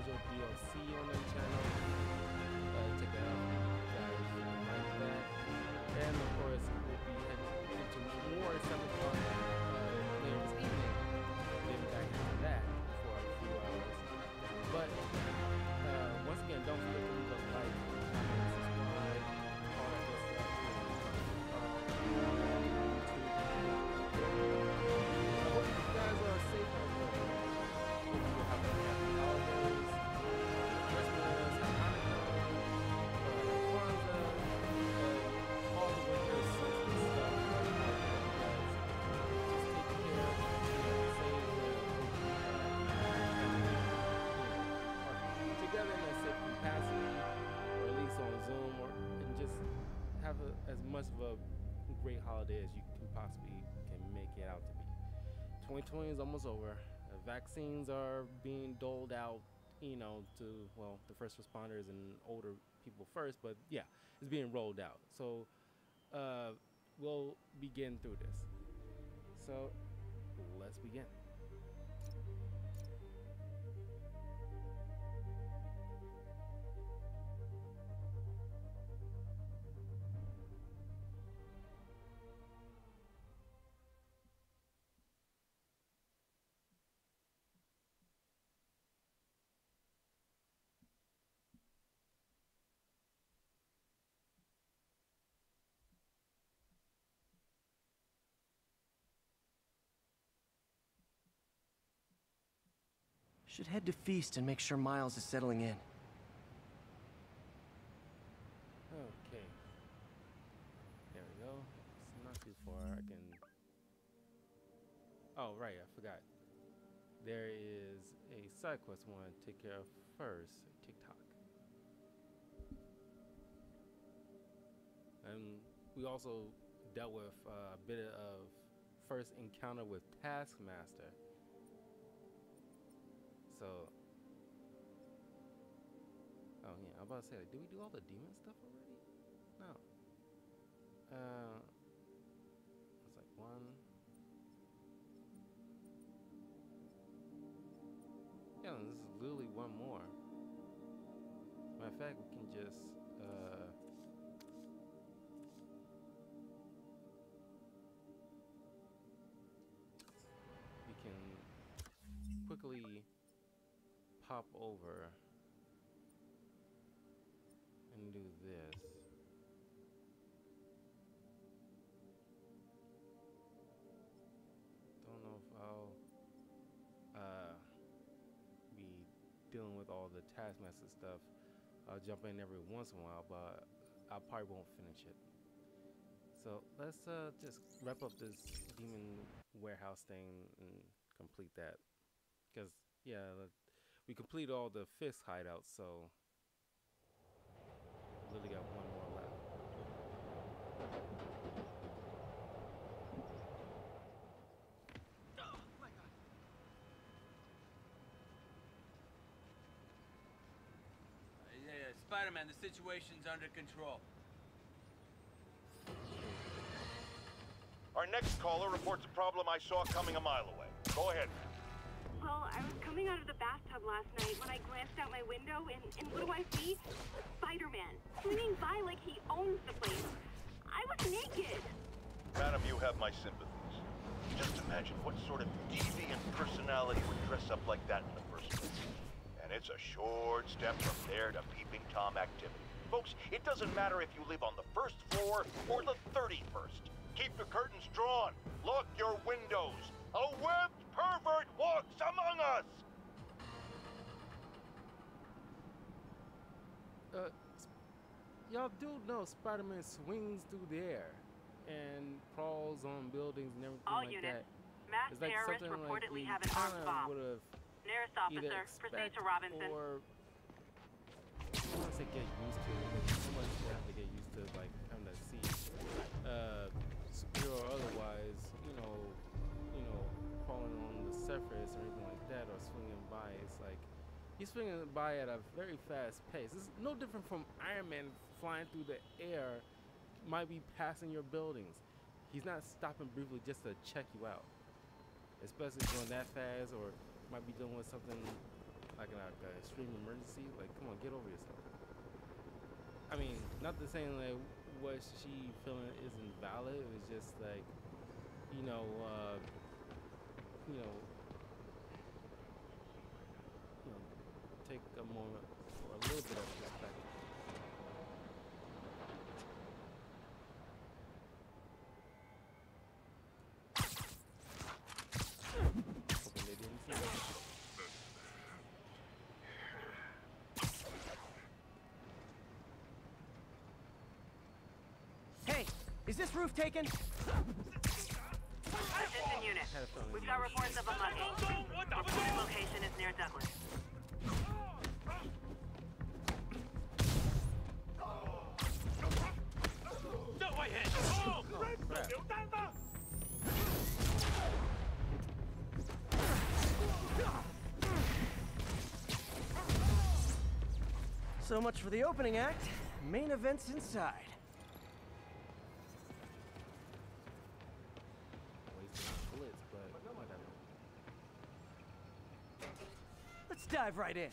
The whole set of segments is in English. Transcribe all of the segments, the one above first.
individual DLC on the channel. Check that out, guys. Like that. And of course, we'll be heading into more Cyberpunk later this evening. Getting back into that for a few hours. But once again, don't forget to leave a like, comment, subscribe, all that good stuff. I hope you guys are safe out there. Hope you have a happy holidays, Christmas, Hanukkah, Kwanzaa, all the winter season stuff. Just take care, stay safe, together in a safe capacity, or at least on Zoom, and just have as much of a great holiday as you can possibly make it out to be. 2020 is almost over. Vaccines are being doled out, you know, to, well, the first responders and older people first, but yeah, it's being rolled out. So we'll begin through this. So let's begin. Should head to Feast and make sure Miles is settling in. Okay. There we go. It's not too far. I can... Oh, right. I forgot. There is a side quest I want to take care of first. TikTok. And we also dealt with a bit of first encounter with Taskmaster. So, oh yeah, I'm about to say, like, did we do all the demon stuff already? No. It's like one. Yeah, this is literally one more. Matter of fact, we can just, we can quickly pop over and do this. Don't know if I'll be dealing with all the Taskmaster stuff. I'll jump in every once in a while, but I probably won't finish it. So let's just wrap up this demon warehouse thing and complete that. Because, yeah, we completed all the Fisk hideouts, so literally got one more left. Oh my God. Yeah, Spider-Man, the situation's under control. Our next caller reports a problem I saw coming a mile away. Go ahead. Well, I was coming out of the bathtub last night when I glanced out my window, and what do I see? Spider-Man, swinging by like he owns the place. I was naked. Madam, you have my sympathies. Just imagine what sort of deviant personality would dress up like that in the first place. And it's a short step from there to peeping Tom activity. Folks, it doesn't matter if you live on the first floor or the 31st. Keep the curtains drawn. Lock your windows. A webbed pervert walks among us! Y'all do know Spider-Man swings through the air and crawls on buildings and everything All like units. that. Mass It's like terrorists something reportedly like have we an armed kinda bomb. would've Nearest either officer, proceed expect to Robinson. or I don't want to say get used to it, but someone should have to get used to like having to see superhero or otherwise, you know, crawling on the surface or anything like that, or swinging by. It's like he's swinging by at a very fast pace. It's no different from Iron Man flying through the air, might be passing your buildings. He's not stopping briefly just to check you out, especially going that fast, or might be dealing with something like an extreme emergency. Like, come on, get over yourself. I mean, not the saying like what she feeling isn't valid. It was just like, you know, take a moment for a little bit of perspective. Hoping they didn't see that. Hey, is this roof taken? Attention unit. We've got reports of a mugging. Reported location is near Douglas. So much for the opening act. Main event's inside. Wasting bullets, but whatever. Let's dive right in.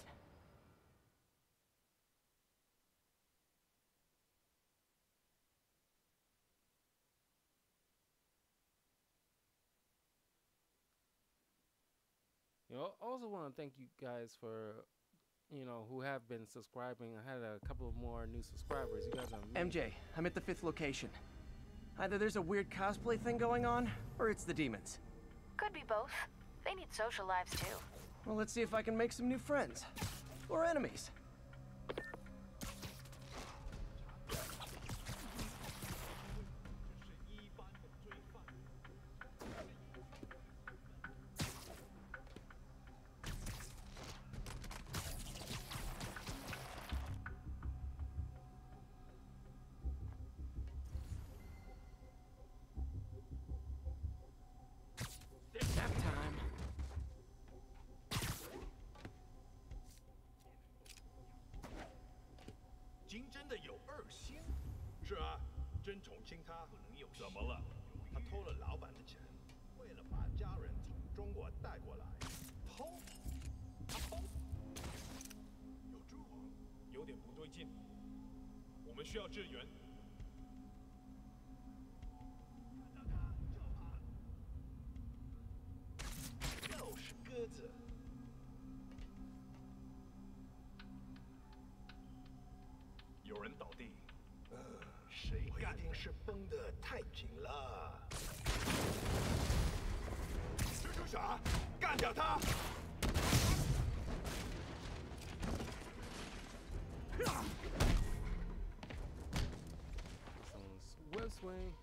You know, I also want to thank you guys for, who have been subscribing. I had a couple of more new subscribers. You guys are amazing. MJ, I'm at the 5th location. Either there's a weird cosplay thing going on, or it's the demons. Could be both. They need social lives too. Well, let's see if I can make some new friends. Or enemies. Nap time. 金真的有二心？是啊，真宠亲他不能有。怎么了？他偷了老板的钱，为了把家人从中国带过来。偷？他偷？有蛛网，有点不对劲。我们需要支援。看到他就跑。又是鸽子。 有人倒地，谁干的？一定是绷得太紧了。蜘蛛侠，干掉他！ Some web swing.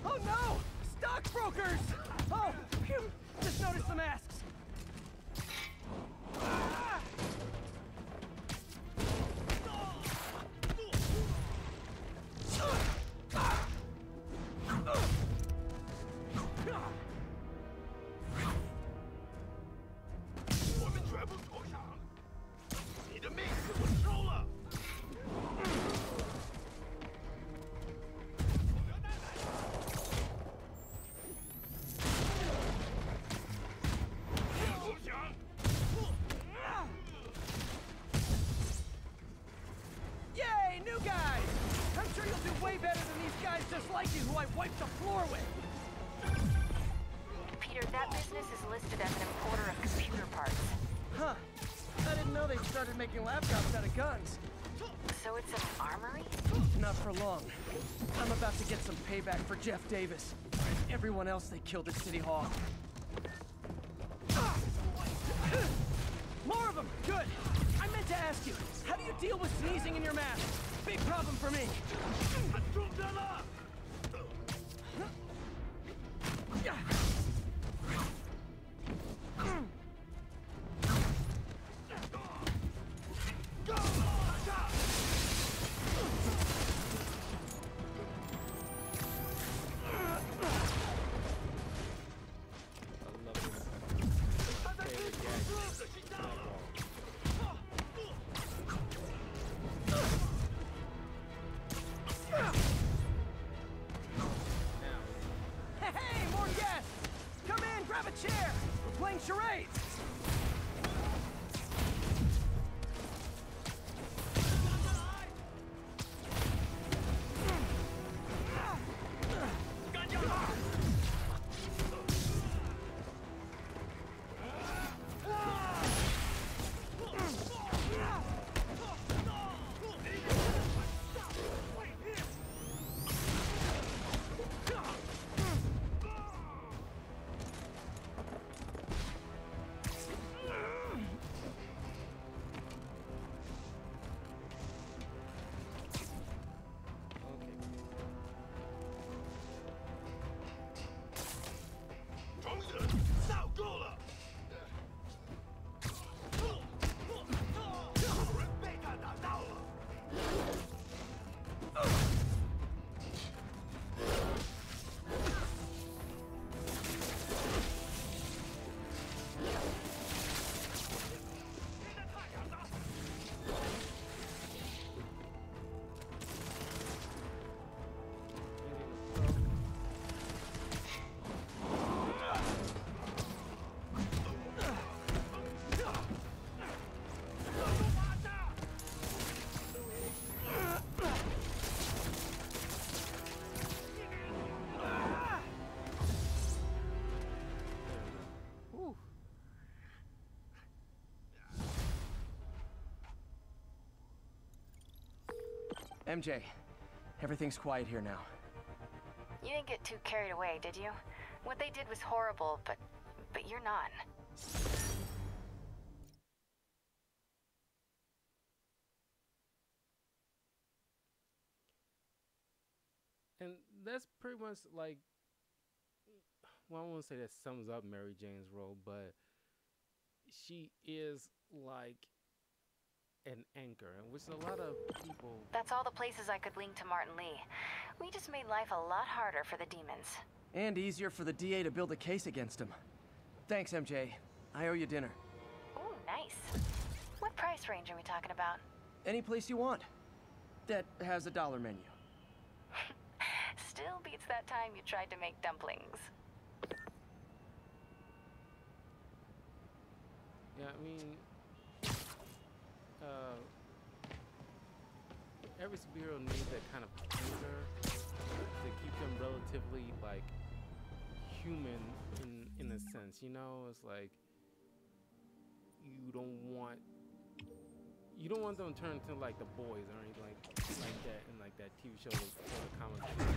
Oh no! Stockbrokers! Oh, phew! Just noticed the masks. Yay, new guys! I'm sure you'll do way better than these guys just like you who I wiped the floor with. Peter, that business is listed as an importer of computer parts. Huh. I didn't know they started making laptops out of guns. So it's an armory? Not for long. I'm about to get some payback for Jeff Davis and everyone else they killed at City Hall. More of them! Good! I meant to ask you, how do you deal with sneezing in your mask? Big problem for me. Hey, more guests! Come in, grab a chair! We're playing charades! MJ, everything's quiet here now. You didn't get too carried away, did you? What they did was horrible, but you're not. And that's pretty much like, well, I won't say that sums up Mary Jane's role, but she is like an anchor, which a lot of people... That's all the places I could link to Martin Lee. We just made life a lot harder for the demons. And easier for the DA to build a case against him. Thanks, MJ. I owe you dinner. Ooh, nice. What price range are we talking about? Any place you want. That has a dollar menu. Still beats that time you tried to make dumplings. Yeah, I mean... every superhero needs that kind of anchor to keep them relatively like human in a sense, you know. It's like you don't want them to turn into like The Boys or anything like that in like that TV show or the comic book.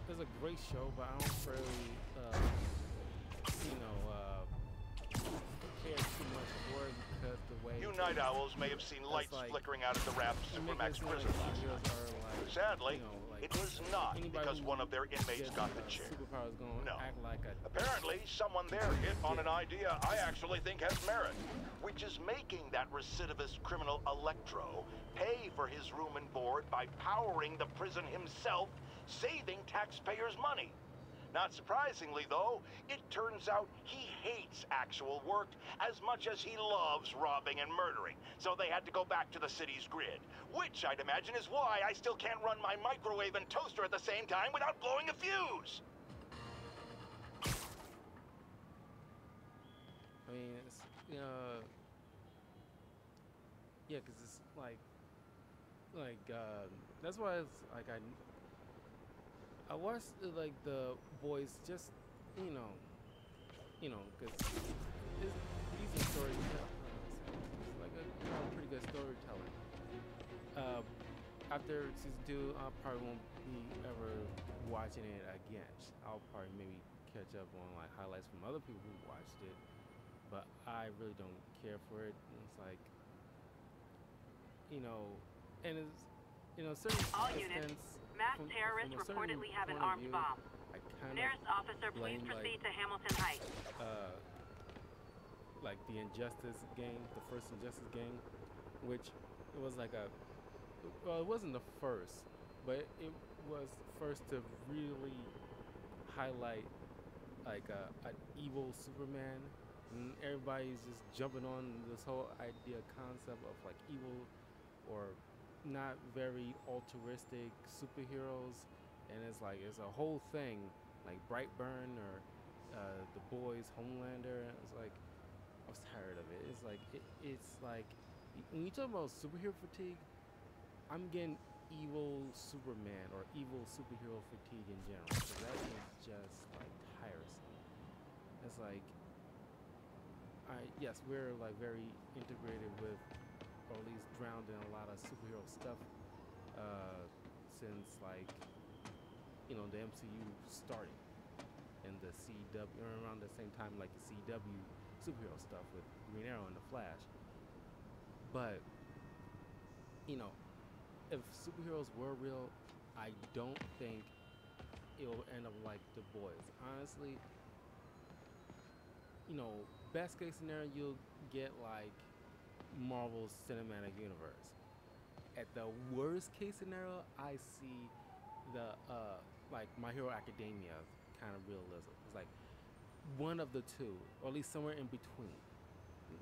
It's a great show, but I don't really care too much for it because the way You night owls may have seen lights like, flickering out of the raft of Supermax prison last night. Sadly, it was not because one of their inmates got the chair. No. Apparently, someone there hit on an idea I actually think has merit, which is making that recidivist criminal Electro pay for his room and board by powering the prison himself, saving taxpayers' money. Not surprisingly, though, it turns out he hates actual work as much as he loves robbing and murdering, so they had to go back to the city's grid, which I'd imagine is why I still can't run my microwave and toaster at the same time without blowing a fuse. I mean, it's, yeah, because it's like, that's why it's like I watched like the boys just because it's decent storytelling. It's like a pretty good storytelling. After season 2, I probably won't be ever watching it again. I'll probably maybe catch up on like highlights from other people who watched it, but I really don't care for it. And it's like, and it's certain All units, extents, mass from terrorists a certain reportedly have an point of armed view, bomb. I kind Nearest officer, please blame, proceed to Hamilton Heights. like the Injustice game, the first Injustice game, which it was like it wasn't the first, but it was the first to really highlight like an evil Superman, and everybody's just jumping on this whole idea concept of like evil or not very altruistic superheroes, and it's a whole thing like Brightburn or the Boys, Homelander. It's like I was tired of it. It's like when you talk about superhero fatigue, I'm getting evil Superman or evil superhero fatigue in general. So that is just like tiresome. It's like yes, we're like very integrated with, or at least drowned in a lot of superhero stuff since like the MCU started and the CW around the same time like the CW superhero stuff with Green Arrow and the Flash. But if superheroes were real, I don't think it'll end up like The Boys. Honestly, best case scenario, you'll get like Marvel's Cinematic Universe. At the worst case scenario, I see the like My Hero Academia kind of realism. It's like one of the two, or at least somewhere in between.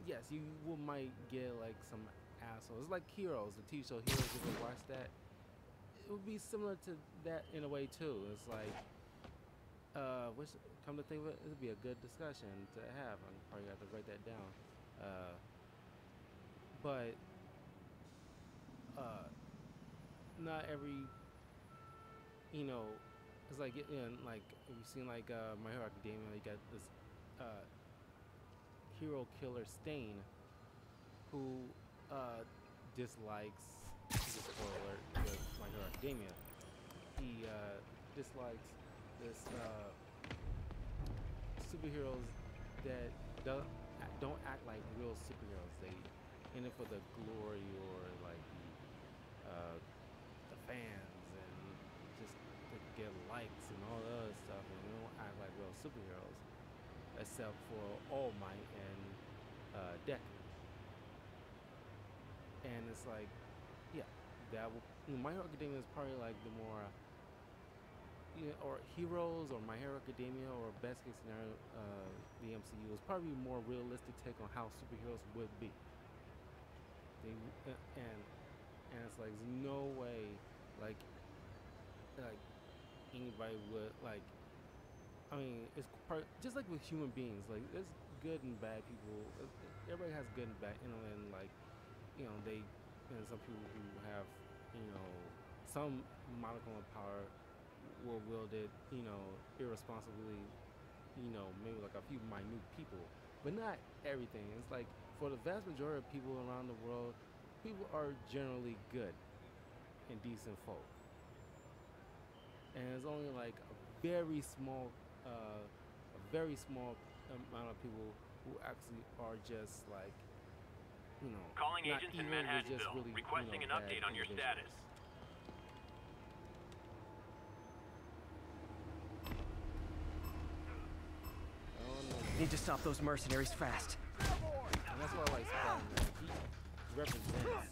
Yes, you might get like some assholes. It's like Heroes, the TV show Heroes. If you watch that, it would be similar to that in a way too. It's like, which come to think of it, it would be a good discussion to have. I probably have to write that down. But not every, it's like like if you've seen like My Hero Academia, you got this hero killer Stain who dislikes, spoiler alert, with My Hero Academia. He dislikes this superheroes that don't act like real superheroes. They in it for the glory or like the fans and just to get likes and all the other stuff, and they don't act like real superheroes except for All Might and Deku. And it's like, yeah, that will, My Hero Academia is probably like the more or Heroes or My Hero Academia or best case scenario the MCU is probably a more realistic take on how superheroes would be. And it's like there's no way like anybody would like. I mean, it's just like with human beings. Like there's good and bad people. Everybody has good and bad, and like they and some people who have some modicum of power will wield it irresponsibly. Maybe like a few minute people, but not everything. It's like for the vast majority of people around the world, people are generally good and decent folk. And there's only like a very small amount of people who actually are just like, Calling not agents in evil, but just Manhattanville, really, requesting an bad update on your individuals. status. Need to stop those mercenaries fast. And that's why I like Spider-Man. He represents like,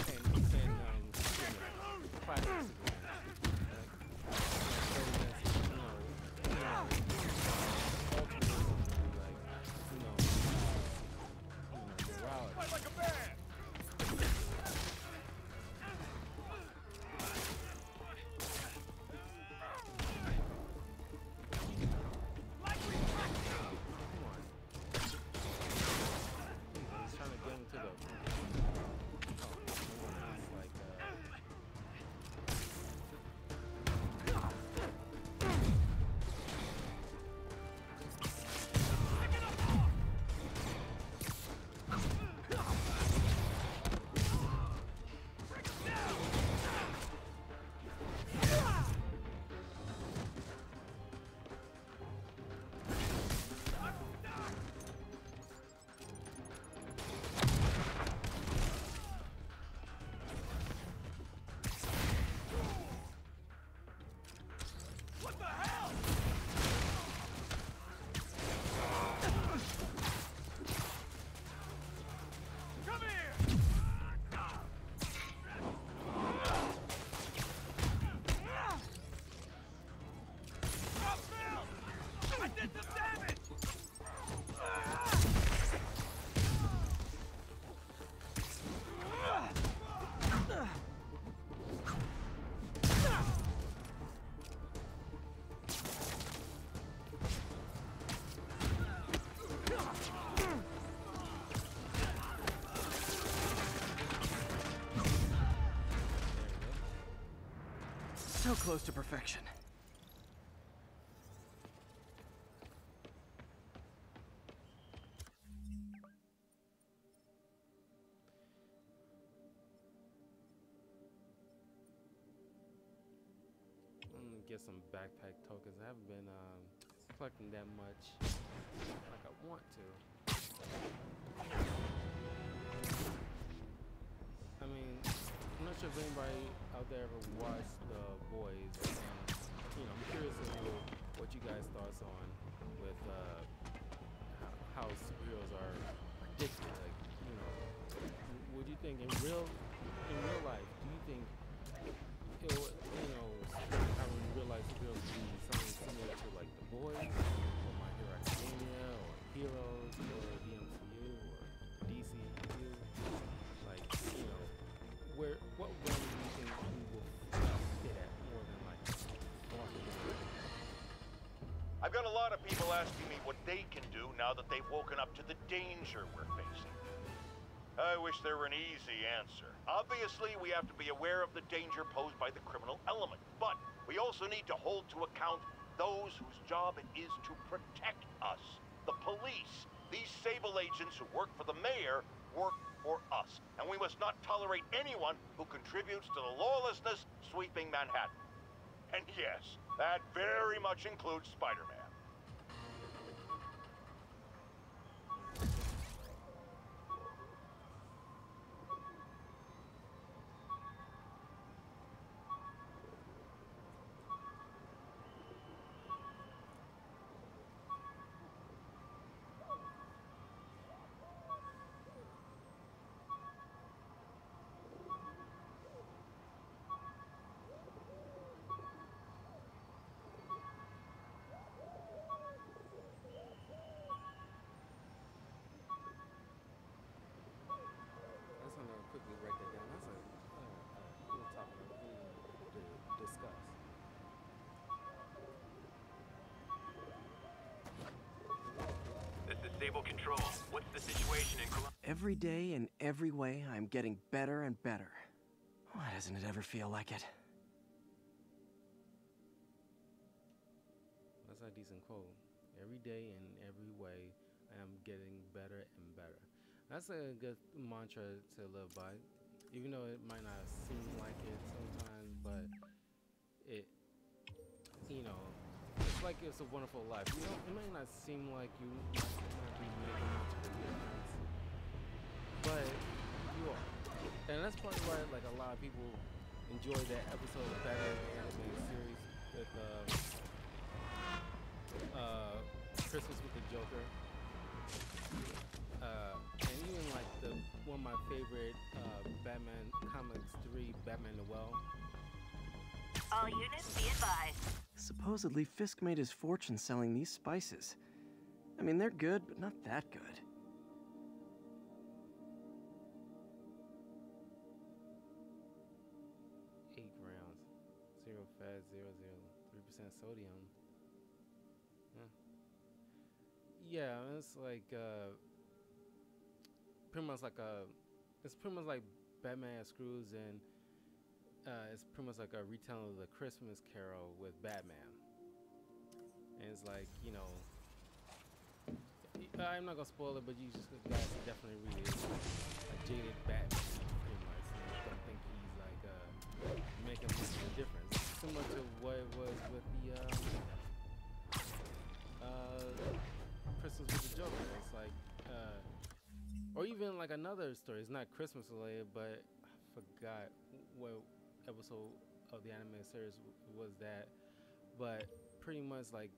and classic Superman. Like a bear! He's trying to Did some damage! So close to perfection. I'm gonna get some backpack tokens. I haven't been collecting that much like I want to. I mean, I'm not sure if anybody out there ever watched The Boys, and I'm curious to know what you guys' thoughts on with how superheroes are predicted. Like, would you think in real life, do you think it would, how in real life superheroes would be something similar to like The Boys, or My Hero Academia, or Heroes, or the MCU, or DCU? Like, what realm do you think we will fit at more than like Marvel? I've got a lot of people asking me what they can do now that they've woken up to the danger we're facing. I wish there were an easy answer. Obviously, we have to be aware of the danger posed by the criminal element, but we also need to hold to account those whose job it is to protect us. The police. These Sable agents who work for the mayor work for us, and we must not tolerate anyone who contributes to the lawlessness sweeping Manhattan. And yes, that very much includes Spider-Man. Quickly write that down. That's a cool topic to discuss. This is Sable Control. What's the situation in Columbia? Every day, in every way, I'm getting better and better. Why doesn't it ever feel like it? That's a decent quote. Every day, in every way, I am getting better and better. That's a good mantra to live by, even though it might not seem like it sometimes, but it's like It's a Wonderful Life. It may not seem like you might be making much of a difference, but you are. And that's probably why like a lot of people enjoy that episode of Batman the Animated Series with Christmas with the Joker. And even like one of my favorite Batman Comics 3, Batman Noel. All units be advised. Supposedly, Fisk made his fortune selling these spices. I mean, they're good, but not that good. $8 grams, 0 fat, 3% sodium. Yeah, it's like pretty much like Batman Screws, and it's pretty much like a retelling of the Christmas Carol with Batman. And it's like, I'm not gonna spoil it, but you guys definitely read it. It's like a jaded Batman, pretty much. And I don't think he's like making much of a difference. Similar to what it was with the Christmas with the Joker. It's like, or even like another story. It's not Christmas related, but I forgot what episode of the animated series was that. But pretty much like,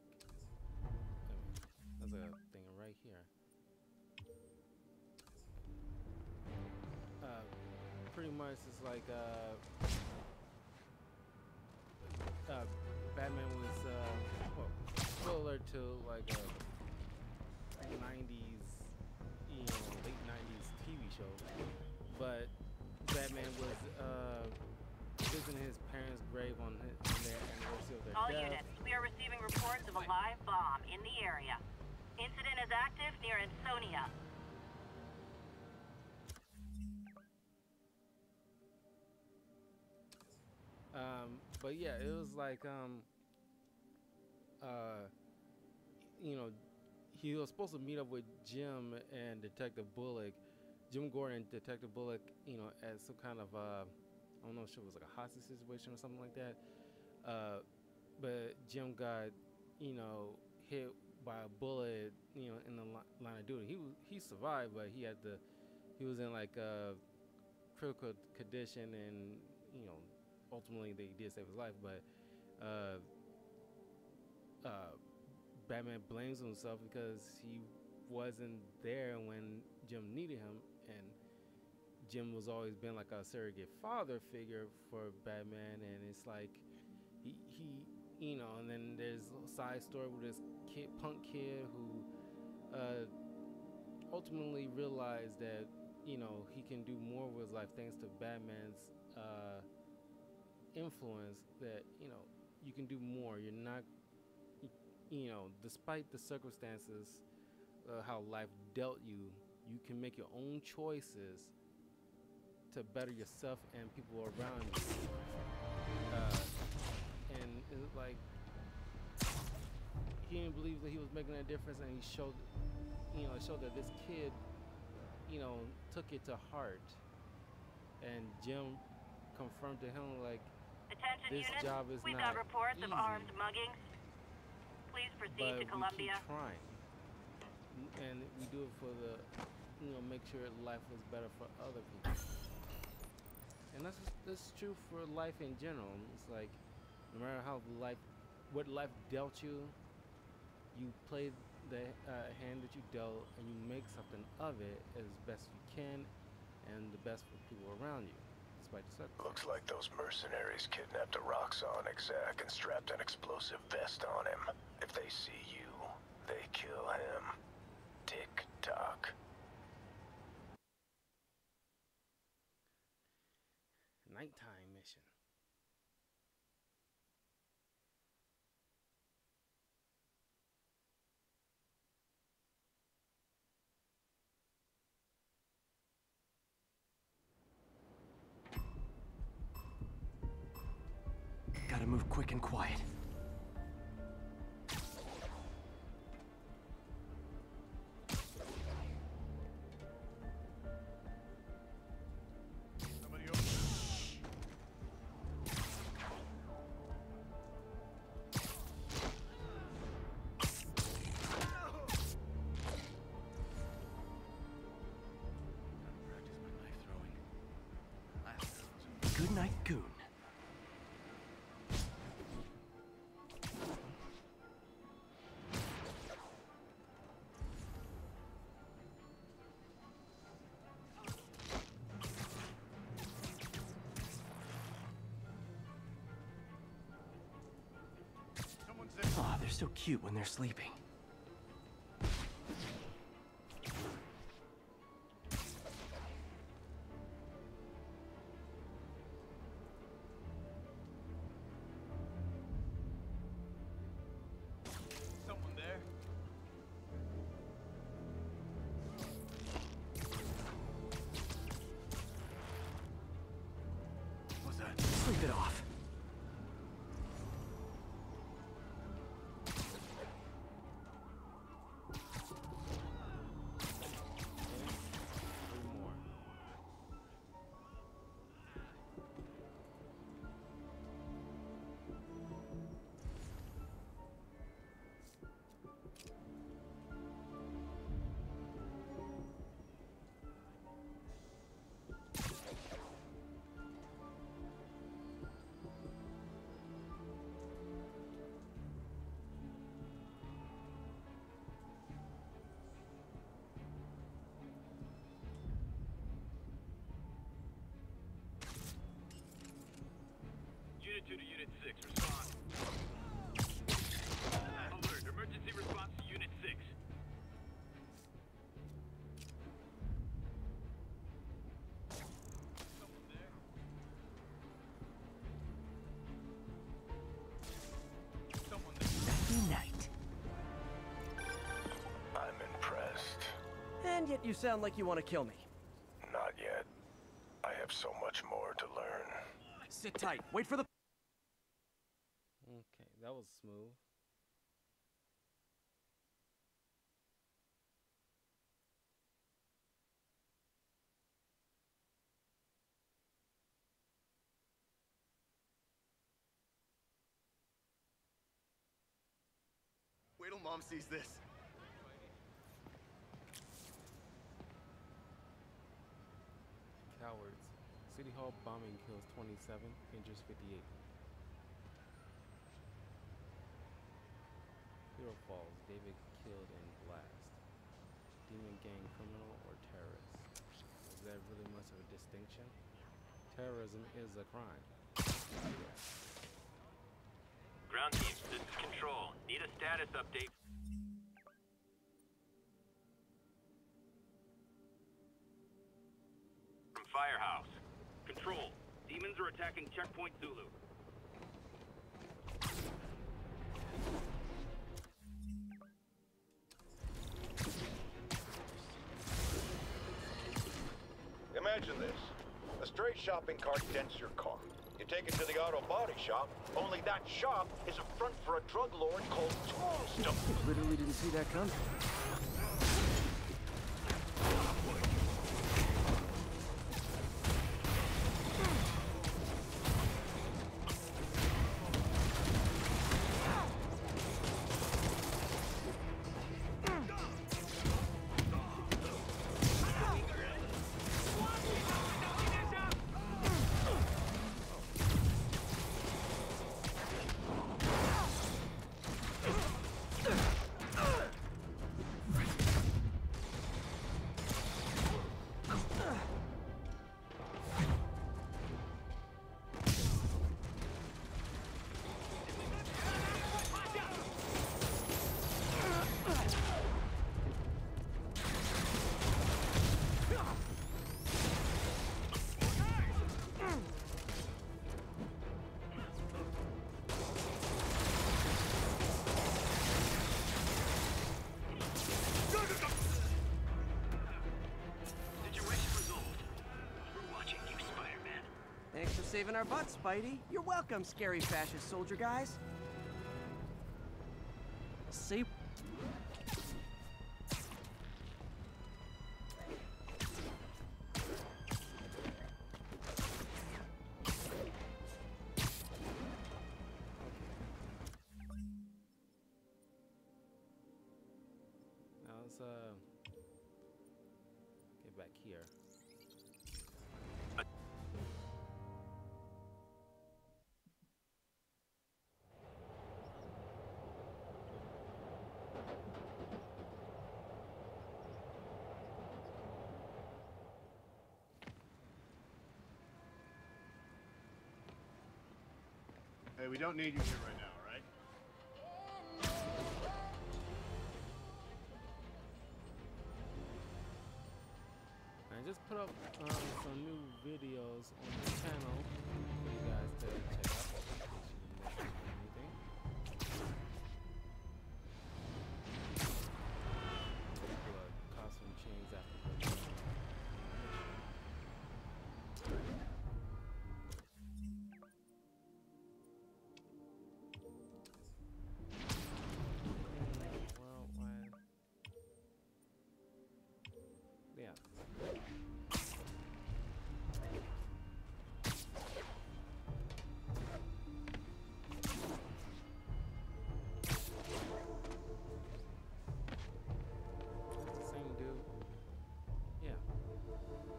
there's a thing right here. Pretty much it's like Batman was spoiler to like a 90s, late 90s TV show, but Batman was visiting his parents' grave on their anniversary of their All death. units, we are receiving reports of a live bomb in the area. Incident is active near Ansonia. But yeah, it was like he was supposed to meet up with Jim and Detective Bullock, Jim Gordon and Detective Bullock, as some kind of I don't know if it was like a hostage situation or something like that. But Jim got hit by a bullet, in the line of duty. He survived, but he was in like a critical condition, and ultimately they did save his life. But Batman blames himself because he wasn't there when Jim needed him, and Jim was always been like a surrogate father figure for Batman, and it's like he and then there's a side story with this punk kid who ultimately realized that he can do more with his life thanks to Batman's influence, that you can do more. You're not despite the circumstances, how life dealt you, you can make your own choices to better yourself and people around you. And it's like he didn't believe that he was making a difference, and he showed that this kid took it to heart, and Jim confirmed to him like, Attention this units, job is we've not got reports easy, of armed muggings. Please proceed but to Columbia. we keep trying, and we do it for the make sure life was better for other people. And that's true for life in general. It's like, no matter what life dealt you, you play the hand that you dealt, and you make something of it as best you can, and the best for people around you, despite the circumstances. Looks like those mercenaries kidnapped a Roxxon exec and strapped an explosive vest on him. If they see you, they kill him. Tick-tock. Nighttime mission. Gotta move quick and quiet. Good night, Goon. Aw, they're so cute when they're sleeping. Someone there? What's that? Sleep it off. it, you sound like you want to kill me. Not yet. I have so much more to learn. Sit tight. Wait for the... Okay, that was smooth. Wait till Mom sees this. Cowards. City Hall bombing kills 27, injures 58. Hero falls. David killed in blast. Demon gang criminal or terrorist? Is there really much of a distinction? Terrorism is a crime. Ground teams, this is Control. Need a status update. From Firehouse. Control. Demons are attacking Checkpoint Zulu. Imagine this. A stray shopping cart dents your car. You take it to the auto body shop, only that shop is a front for a drug lord called Tombstone. Literally didn't see that coming. Thanks for saving our butts, Spidey. You're welcome, scary fascist soldier guys. See? Now let's get back here. Hey, we don't need you here right now, all right? I just put up some new videos on the channel for you guys to check out. Anything. Costume change after the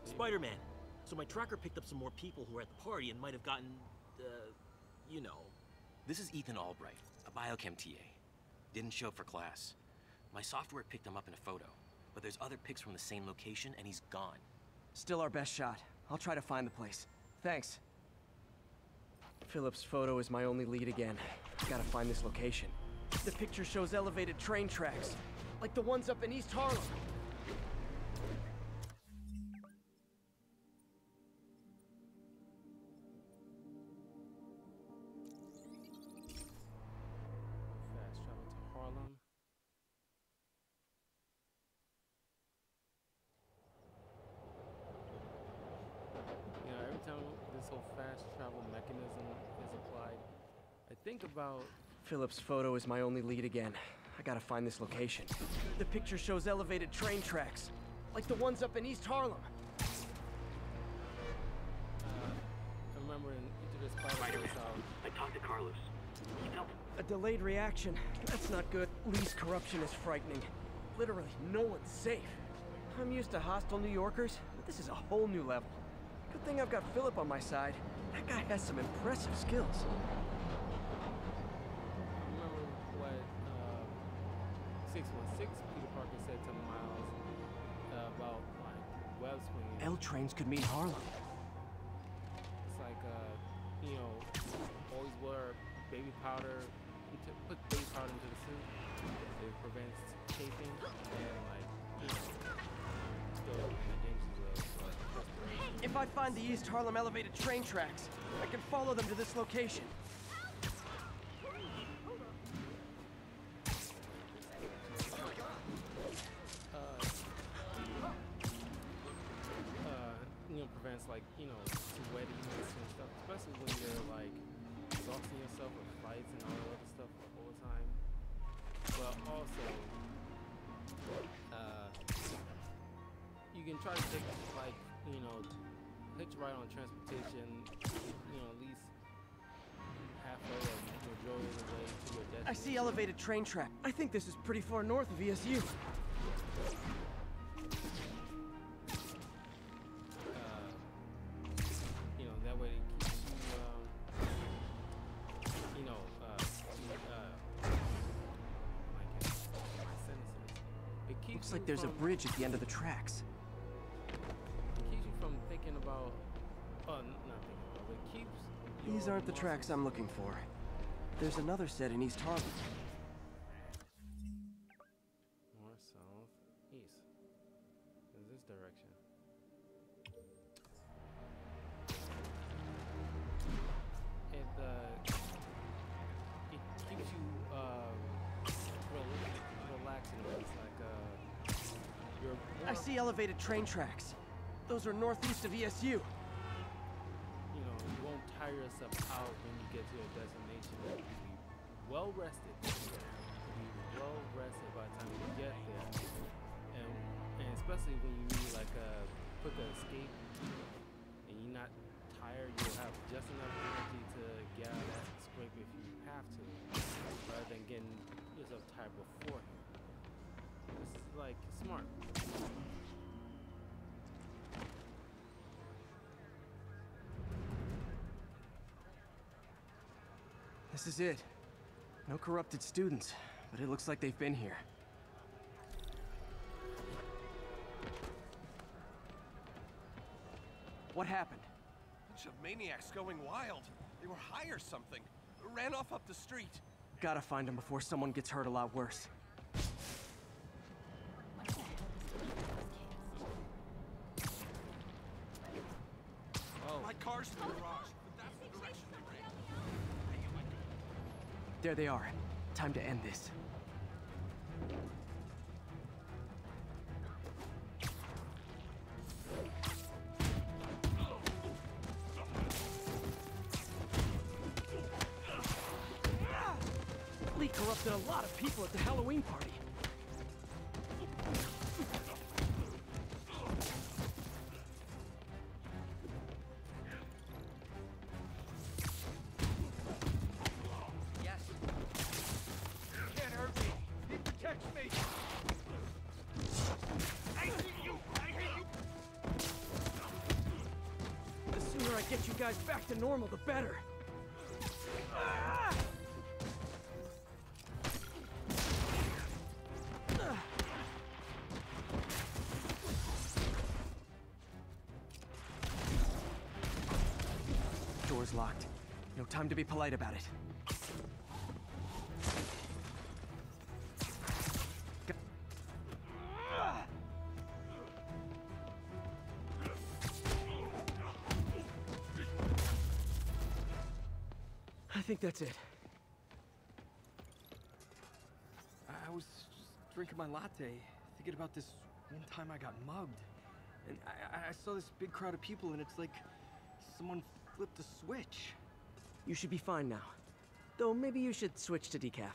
Spider-Man. So my tracker picked up some more people who were at the party and might have gotten, you know. This is Ethan Albright, a biochem TA. Didn't show up for class. My software picked him up in a photo, but there's other pics from the same location and he's gone. Still our best shot. I'll try to find the place. Thanks. Philip's photo is my only lead again. Gotta find this location. The picture shows elevated train tracks, like the ones up in East Harlem. fast travel to Harlem. also fast travel mechanism is applied, I think about... Philip's photo is my only lead again. I gotta find this location. The picture shows elevated train tracks, like the ones up in East Harlem. I remember in Into the Spider-Verse, I talked to Carlos. A delayed reaction. That's not good. Lee's corruption is frightening. Literally, no one's safe. I'm used to hostile New Yorkers, but this is a whole new level. Good thing I've got Philip on my side. That guy has some impressive skills. I remember what 616 Peter Parker said to Miles about like web swinging. L trains could mean Harlem. It's like you know, always wear baby powder. Put baby powder into the suit. It prevents chafing and like you know, still in the dangers of If I find the East Harlem elevated train tracks, I can follow them to this location. You know, prevents like, you know, sweatiness and stuff, especially when you're like exhausting yourself with fights and all that other stuff all the time. But also, you can try to take like, you know, hitch ride on transportation, you know, at least halfway or majority of the way to your destination. I see elevated train track. I think this is pretty far north of ESU. You know, that way it keeps you, you know, my sentences. It keeps Looks like there's a bridge at the end of the tracks. It keeps you from thinking about, not thinking about, but it keeps. These aren't the tracks I'm looking for. There's another set in East Harlem. North, south, east. In this direction. It keeps you relaxing. It's like you're. I see elevated train tracks. Those are northeast of ESU. You know, you won't tire yourself out when you get to your destination. You'll be well rested. You'll be well rested by the time you get there. And especially when you need like a quick escape and you're not tired, you'll have just enough energy to get out of that scrape if you have to, rather than getting yourself tired beforehand. This is like smart. This is it. No corrupted students, but it looks like they've been here. What happened? Bunch of maniacs going wild. They were high or something. Ran off up the street. Gotta find them before someone gets hurt a lot worse. Oh. My car's in the garage, but that's the direction they ran. There they are. Time to end this. Lee corrupted a lot of people at the Halloween party. Yes. You can't hurt me. He protects me. I hate you. I hate you. The sooner I get you guys back to normal, the better. Door's locked. No time to be polite about it. I think that's it. I was just drinking my latte, thinking about this one time I got mugged. And I saw this big crowd of people, and it's like someone flipped the switch. You should be fine now. Though maybe you should switch to decaf.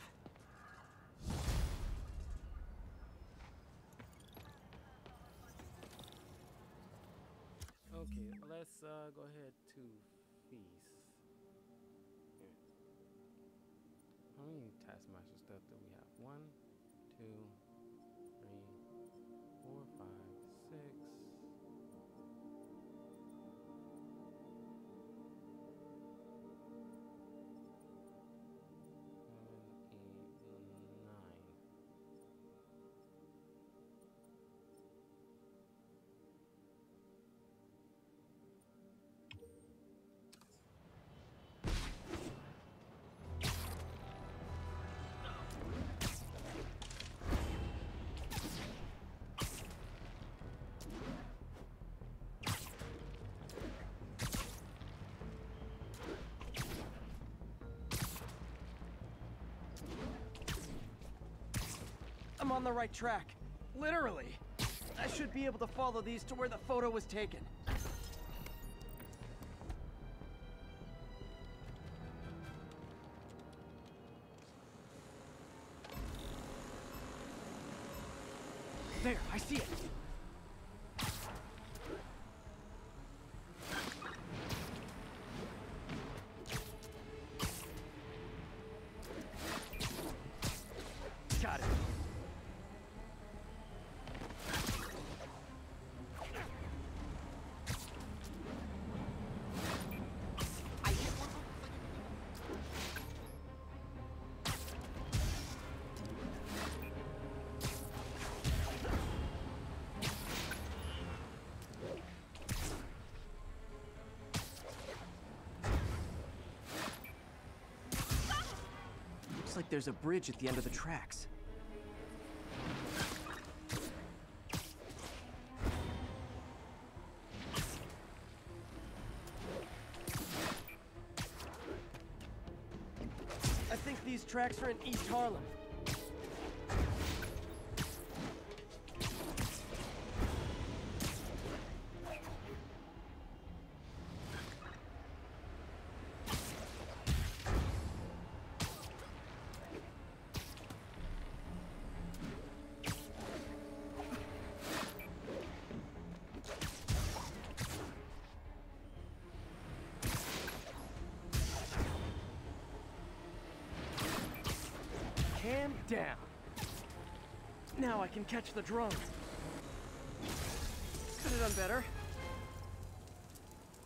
Okay, let's go ahead to feast. Here. How many Taskmaster stuff do we have? 1, 2, 3, 4, 5, 6. I'm on the right track. Literally. I should be able to follow these to where the photo was taken. There, I see it. Got it. Looks like there's a bridge at the end of the tracks. I think these tracks are in East Harlem. Calm down. Now I can catch the drone. Could have done better.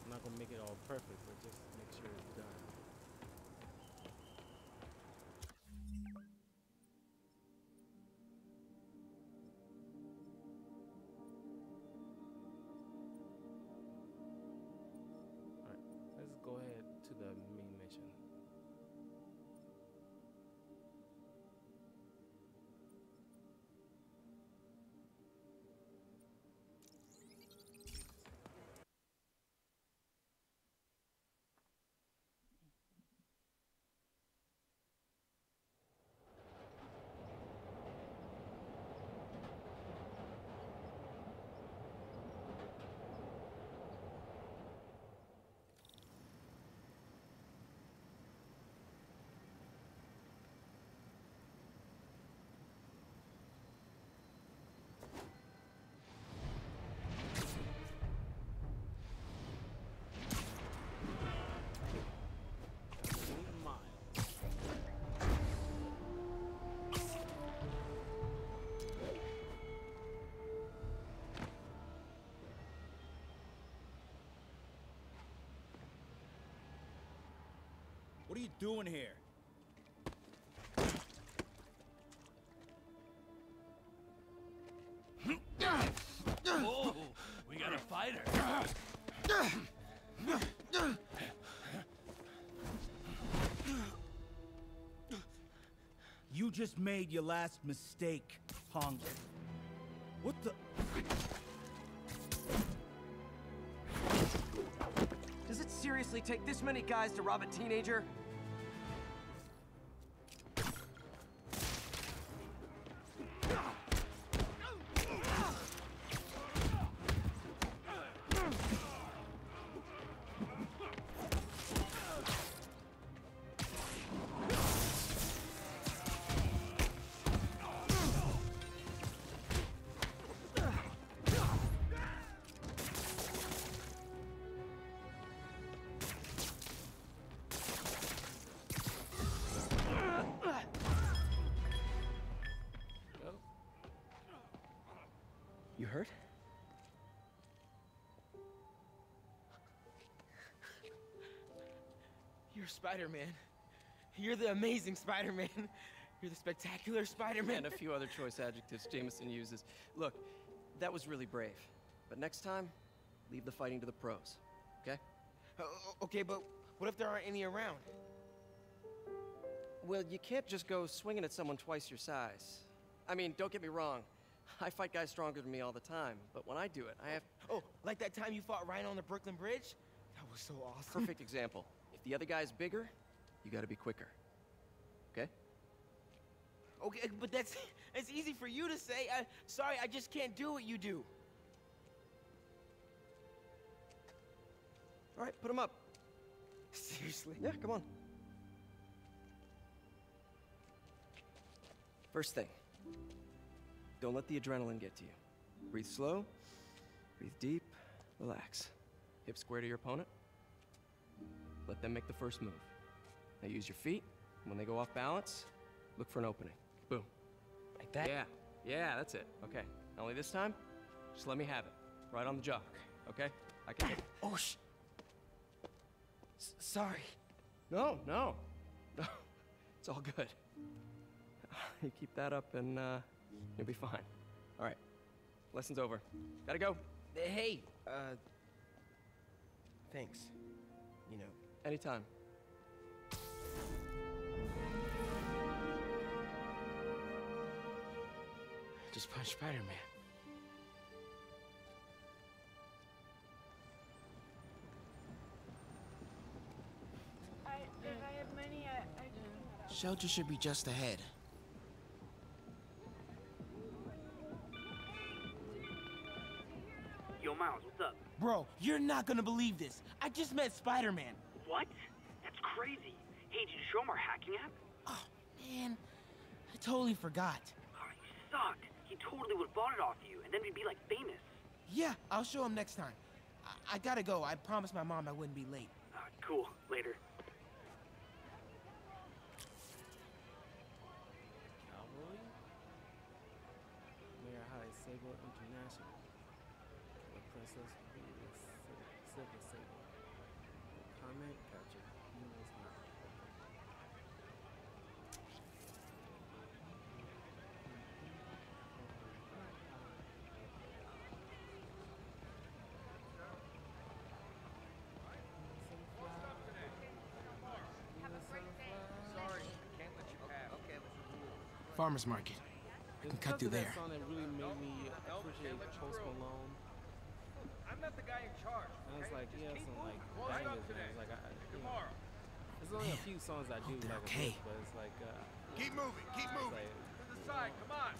I'm not gonna make it all perfect, but just make sure it's done. Alright, let's go ahead to the main mission. What are you doing here? Oh, we got a fighter. You just made your last mistake, punk. What the? Does it seriously take this many guys to rob a teenager? hurt? You're Spider-Man. You're the amazing Spider-Man. You're the spectacular Spider-Man. And a few other choice adjectives Jameson uses. Look, that was really brave. But next time, leave the fighting to the pros, okay? Okay, but what if there aren't any around? Well, you can't just go swinging at someone twice your size. I mean, don't get me wrong. I fight guys stronger than me all the time, but when I do it, I have... Oh, like that time you fought Rhino on the Brooklyn Bridge? That was so awesome. Perfect example. If the other guy's bigger, you gotta be quicker. Okay? Okay, but that's easy for you to say. Sorry, I just can't do what you do. All right, put him up. Seriously? Yeah, come on. First thing, don't let the adrenaline get to you. Breathe slow, breathe deep, relax. Hip square to your opponent. Let them make the first move. Now use your feet. When they go off balance, look for an opening. Boom. Like that? Yeah, yeah, that's it. Okay. Only this time, just let me have it. Right on the jaw. Okay? I can. Oh, sorry. No. It's all good. You keep that up and you'll be fine. All right. Lesson's over. Gotta go. Hey, thanks. You know, anytime. Just punch Spider-Man. If I had money, I Shelter should be just ahead. Yo, Miles, what's up? Bro, you're not gonna believe this. I just met Spider-Man. What? That's crazy. Hey, did you show him our hacking app? Oh, man. I totally forgot. Oh, you suck. He totally would've bought it off you, and then we'd be, like, famous. Yeah, I'll show him next time. I gotta go. I promised my mom I wouldn't be late. Cool. Later. Cowboy? Mayor High Sable International. The Princess Silver Sable. Comment, gotcha. Emails now. Farmer's Market. I can cut through there. That song that really made me appreciate Post Malone. I'm not the guy in charge. And it's like, yeah, some like bangers. It's like, there's only a few songs I do like, okay. But it's like, keep moving, keep moving. To the side, come on.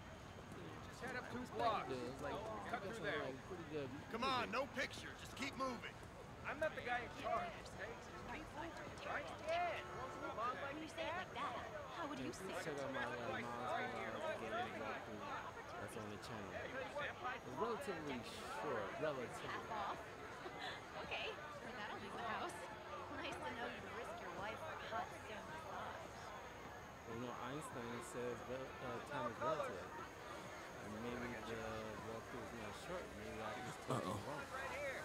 Just head up 2 blocks. It's like, cut through there. Like pretty good. Come on, no picture, just keep moving. I'm not the guy in charge, okay? Right? Yeah. Move on like When you say it like that, how would you say it? Check out my Miles Morales game walkthrough. That's on the channel. It's relatively short, relatively. Okay, well, that'll leave the house. Nice to know you risk your life for a hot stone massage. You know, Einstein says time is relative. And maybe the walkthrough is not short. Maybe I just told you wrong. right here.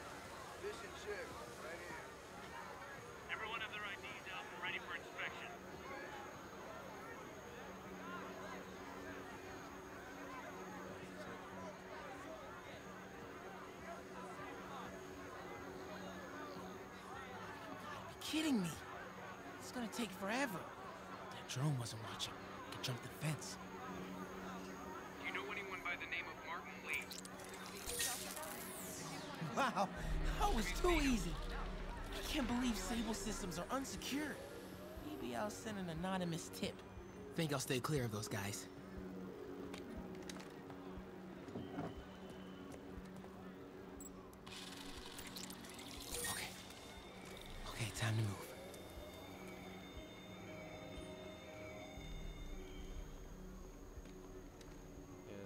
Fish and chips, right here. Everyone have their IDs out and ready for inspection. Kidding me? It's gonna take forever. That drone wasn't watching. Could jump the fence. Do you know anyone by the name of Martin Lee? Wow, that was too easy. I can't believe Sable systems are unsecured. Maybe I'll send an anonymous tip. Think I'll stay clear of those guys. Okay, time to move. Yeah,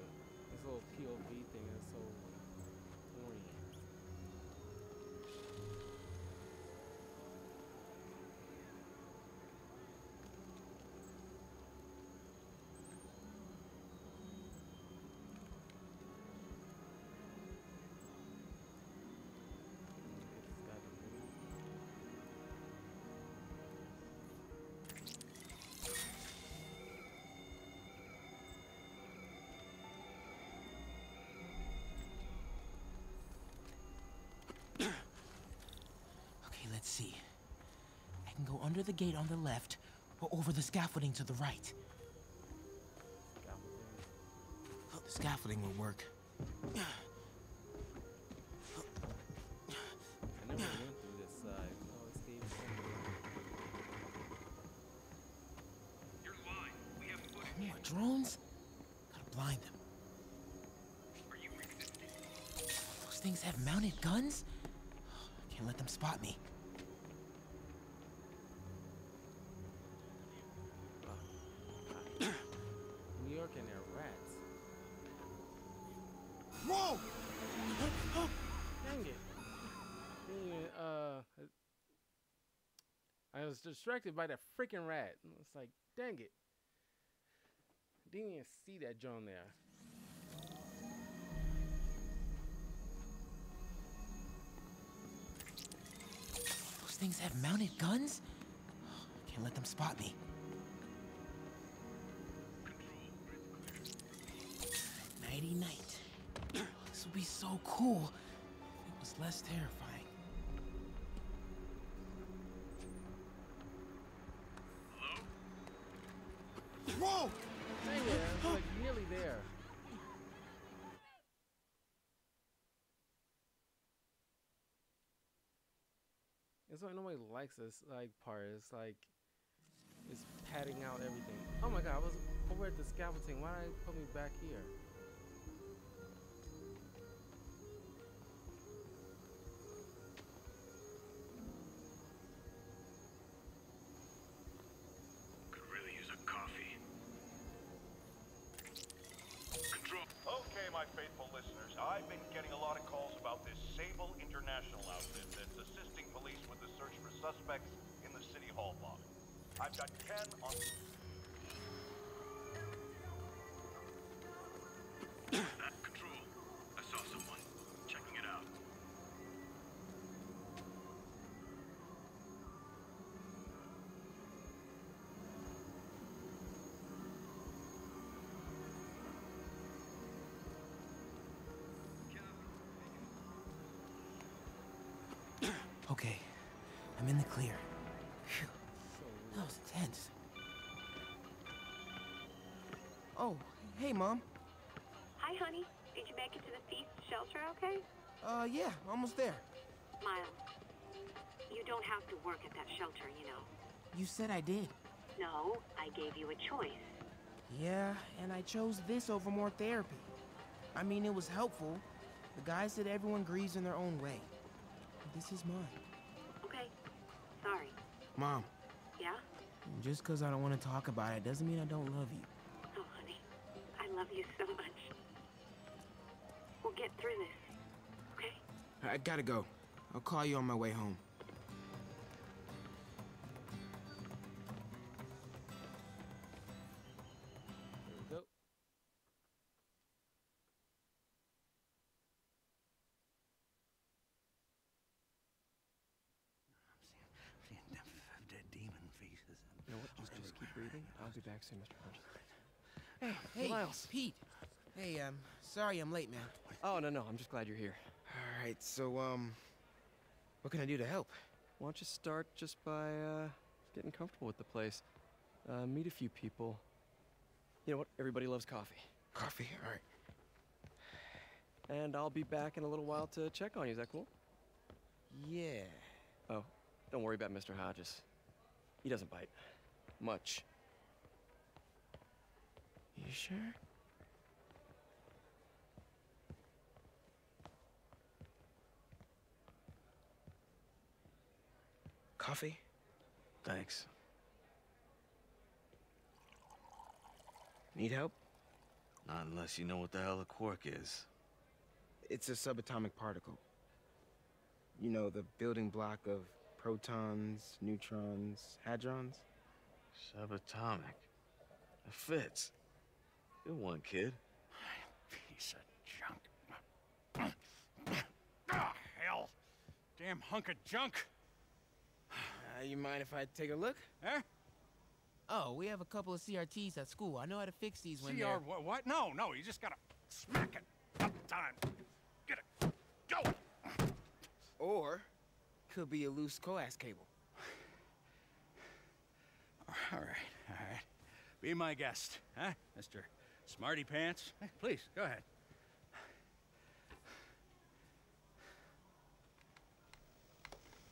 this little POV thing is so corny. see. I can go under the gate on the left, or over the scaffolding to the right. Oh, the scaffolding will work. I never went through this side. Oh, escape. You're lying. We have footage. More drones? Gotta blind them. Are you resisting? Those things have mounted guns? Can't let them spot me. New York and their rats. Whoa! Dang it. Didn't even, I was distracted by that freaking rat. It's like, dang it. Didn't even see that John there. Those things have mounted guns? Can't let them spot me. Nighty night. This would be so cool if it was less terrifying. Whoa! Dang it, I was like nearly there. It's like nobody likes this like part. It's like it's padding out everything. Oh my god, I was over at the scaffolding. Why did they put me back here? Could really use a coffee. Control. Okay, my faithful listeners, I've been getting a lot of calls about this Sable International outfit that's assisting police with the search for suspects in the City Hall bombing. I've got 10 on... Control. I saw someone. Checking it out. Okay, I'm in the clear. Phew. That was intense. Oh, hey, Mom. Hi, honey. Did you make it to the Feast shelter okay? Yeah, almost there. Miles, you don't have to work at that shelter, you know. You said I did. No, I gave you a choice. Yeah, and I chose this over more therapy. I mean, it was helpful. The guy said everyone grieves in their own way. This is mine. Okay. Sorry. Mom. Yeah? Just because I don't want to talk about it doesn't mean I don't love you. Oh, honey. I love you so much. We'll get through this. Okay? I gotta go. I'll call you on my way home. There we go. Dead demon faces. You know what? Just keep breathing. I'll be back soon, Mr. Hodges. Hey, Miles. Pete. Hey, sorry I'm late, man. Oh, no, I'm just glad you're here. All right, so, what can I do to help? Why don't you start just by, getting comfortable with the place. Meet a few people. You know what? Everybody loves coffee. Coffee? All right. And I'll be back in a little while to check on you. Is that cool? Yeah. Oh, don't worry about Mr. Hodges. He doesn't bite. Much. You sure? Coffee? Thanks. Need help? Not unless you know what the hell a quark is. It's a subatomic particle. You know, the building block of protons, neutrons, hadrons? Subatomic. It fits. Good one, kid. Piece of junk. Ah, hell. Damn hunk of junk. You mind if I take a look? Huh? Oh, we have a couple of CRTs at school. I know how to fix these when they're... What? No, you just gotta smack it up time. Get it. Go! Or Could be a loose coax cable. All right. Be my guest, huh, Mr. Smarty Pants? Please, go ahead.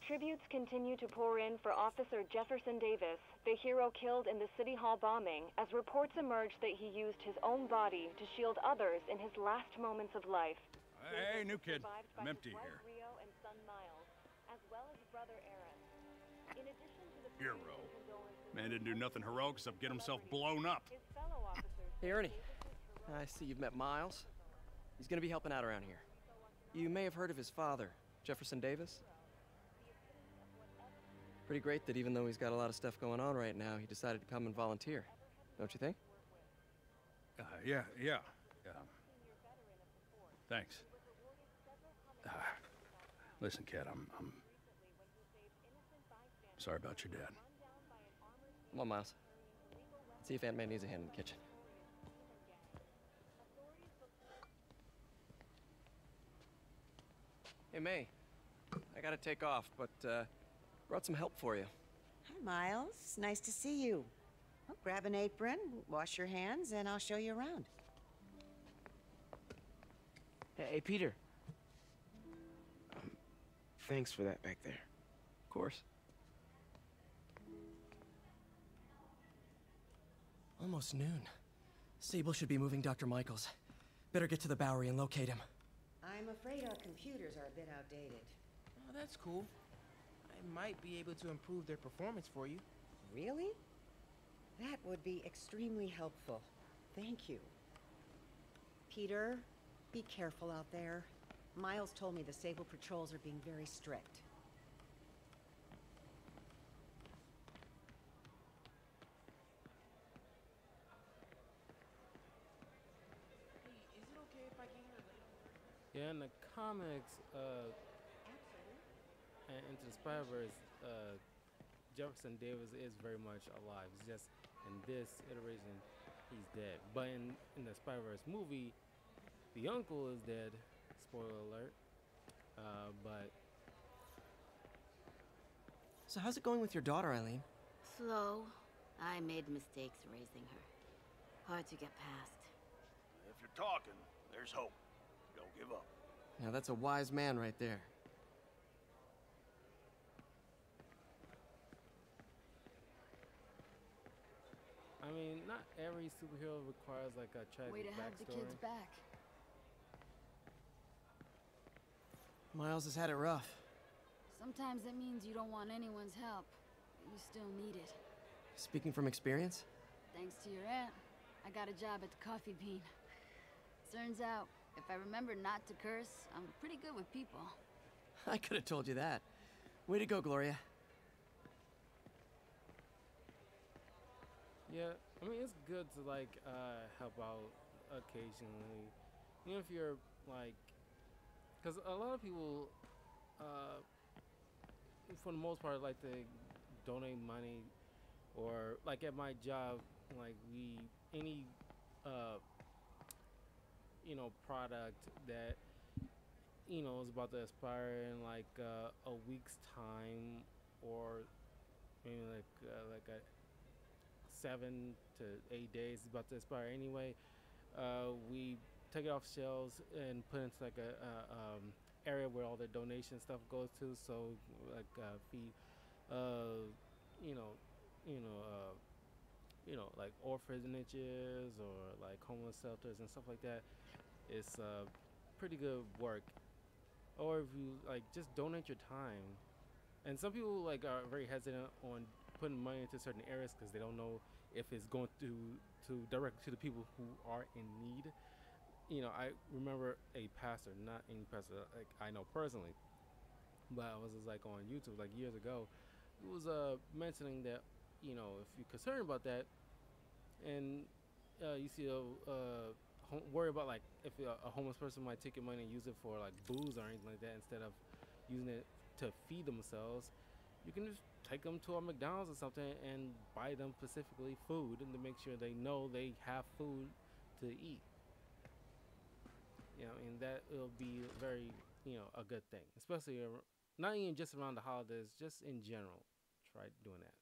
Tributes continue to pour in for Officer Jefferson Davis, the hero killed in the City Hall bombing, as reports emerge that he used his own body to shield others in his last moments of life. Hey, new kid. I'm empty here. Rio and son Miles, as well as brother Aaron. In addition to the Hero. Man didn't do nothing heroic except get himself blown up. his fellow officers, Hey, Ernie. I see you've met Miles. He's gonna be helping out around here. You may have heard of his father, Jefferson Davis. Pretty great that even though he's got a lot of stuff going on right now, he decided to come and volunteer. Don't you think? Yeah. Thanks. Listen, kid, I'm sorry about your dad. Come on, Miles. Let's see if Aunt May needs a hand in the kitchen. Hey, May. I gotta take off, but, brought some help for you. Hi, Miles. Nice to see you. Well, grab an apron, wash your hands, and I'll show you around. Hey, Peter. Thanks for that back there. Of course. Almost noon. Sable should be moving Dr. Michaels. Better get to the Bowery and locate him. I'm afraid our computers are a bit outdated. Oh, that's cool. I might be able to improve their performance for you. Really? That would be extremely helpful. Thank you. Peter, be careful out there. Miles told me the Sable patrols are being very strict. Hey, is it okay if I get here later? Yeah, in the comics, and Into the Spider-Verse, Jefferson Davis is very much alive. It's just in this iteration, he's dead. But in the Spider-Verse movie, the uncle is dead. Spoiler alert. But So how's it going with your daughter, Eileen? Slow. I made mistakes raising her. Hard to get past. If you're talking, there's hope. Don't give up. Now that's a wise man right there. I mean, not every superhero requires like a tragic Way to have the backstory. kids back. Miles has had it rough. Sometimes that means you don't want anyone's help, but you still need it. Speaking from experience? Thanks to your aunt, I got a job at the Coffee Bean. Turns out, if I remember not to curse, I'm pretty good with people. I could have told you that. Way to go, Gloria. Yeah, I mean, it's good to like help out occasionally, even if you're like, because a lot of people, for the most part, like to donate money, or like at my job, like any product that is about to expire in like a week's time, or maybe like a 7 to 8 days, it's about to expire anyway. We take it off shelves and put it into like a area where all the donation stuff goes to. So like feed, like orphanages or like homeless shelters and stuff like that. It's pretty good work. Or if you like just donate your time. And some people like are very hesitant on putting money into certain areas because they don't know if it's going to direct to the people who are in need. I remember a pastor, not any pastor like I know personally, but I was just like on YouTube like years ago. He was mentioning that if you're concerned about that, and you see worry about like if a homeless person might take your money and use it for like booze or anything like that instead of using it to feed themselves, you can just take them to a McDonald's or something and buy them specifically food and to make sure they know they have food to eat. And that will be very, a good thing, especially Not even just around the holidays, just in general. Try doing that.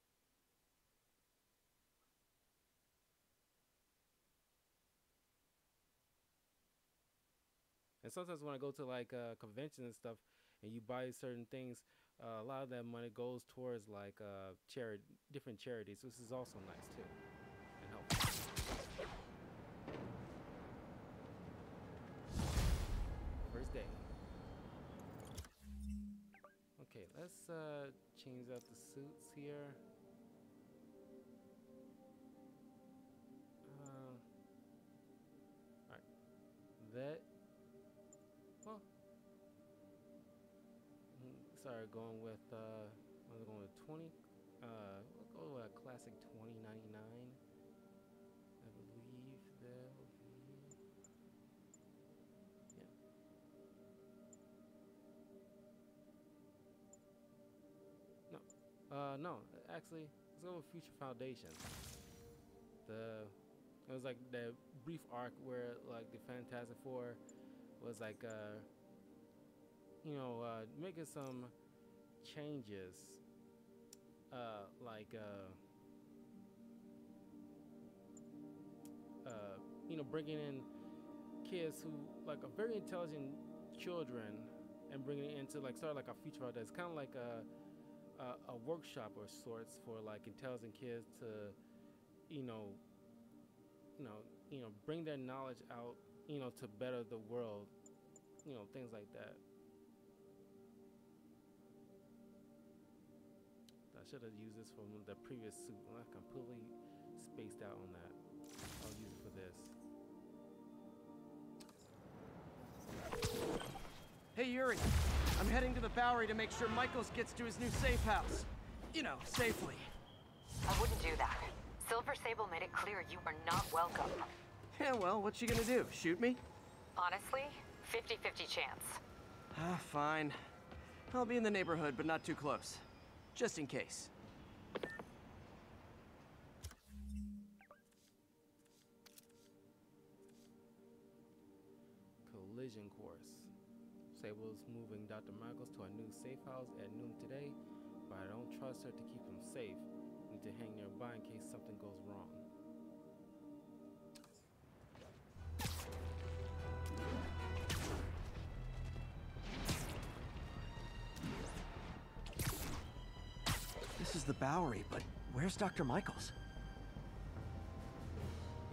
And sometimes when I go to like conventions and stuff, and you buy certain things, a lot of that money goes towards like different charities. This is also nice too, and helpful. First day. Okay, let's change out the suits here. All right, that. Well, sorry, going with I'm going with 20. We'll go with a classic 2099. I believe that will be. Yeah. No. Actually, let's go with Future Foundation. It was like that brief arc where like the Fantastic Four was like making some changes, bringing in kids who like are very intelligent children and bringing it into like sort of like a future that's kind of like a workshop or sorts for like intelligent kids to bring their knowledge out, to better the world, things like that. I should have used this from the previous suit. I completely spaced out on that. I'll use it for this. Hey Yuri, I'm heading to the Bowery to make sure Michaels gets to his new safe house. Safely. I wouldn't do that. Silver Sable made it clear you are not welcome. Yeah, well, what's she gonna do? Shoot me? Honestly, 50-50 chance. Fine. I'll be in the neighborhood, but not too close. Just in case. Collision course. Sable's moving Dr. Michaels to a new safe house at noon today, but I don't trust her to keep him safe. Need to hang nearby in case something goes wrong. This is the Bowery, but where's Dr. Michaels?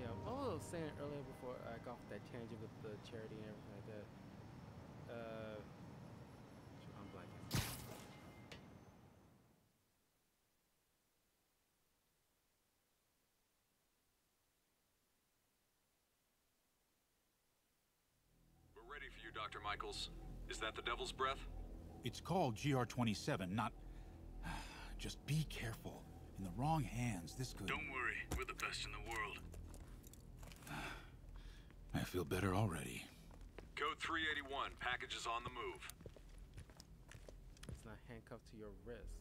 Yeah, what I was saying earlier before I got off that tangent with the charity and everything like that. I'm blanking. We're ready for you, Dr. Michaels. Is that the Devil's Breath? It's called GR-27, not... Just be careful. In the wrong hands, this could... Don't worry, we're the best in the world. I feel better already. Code 381, package is on the move. It's not handcuffed to your wrist.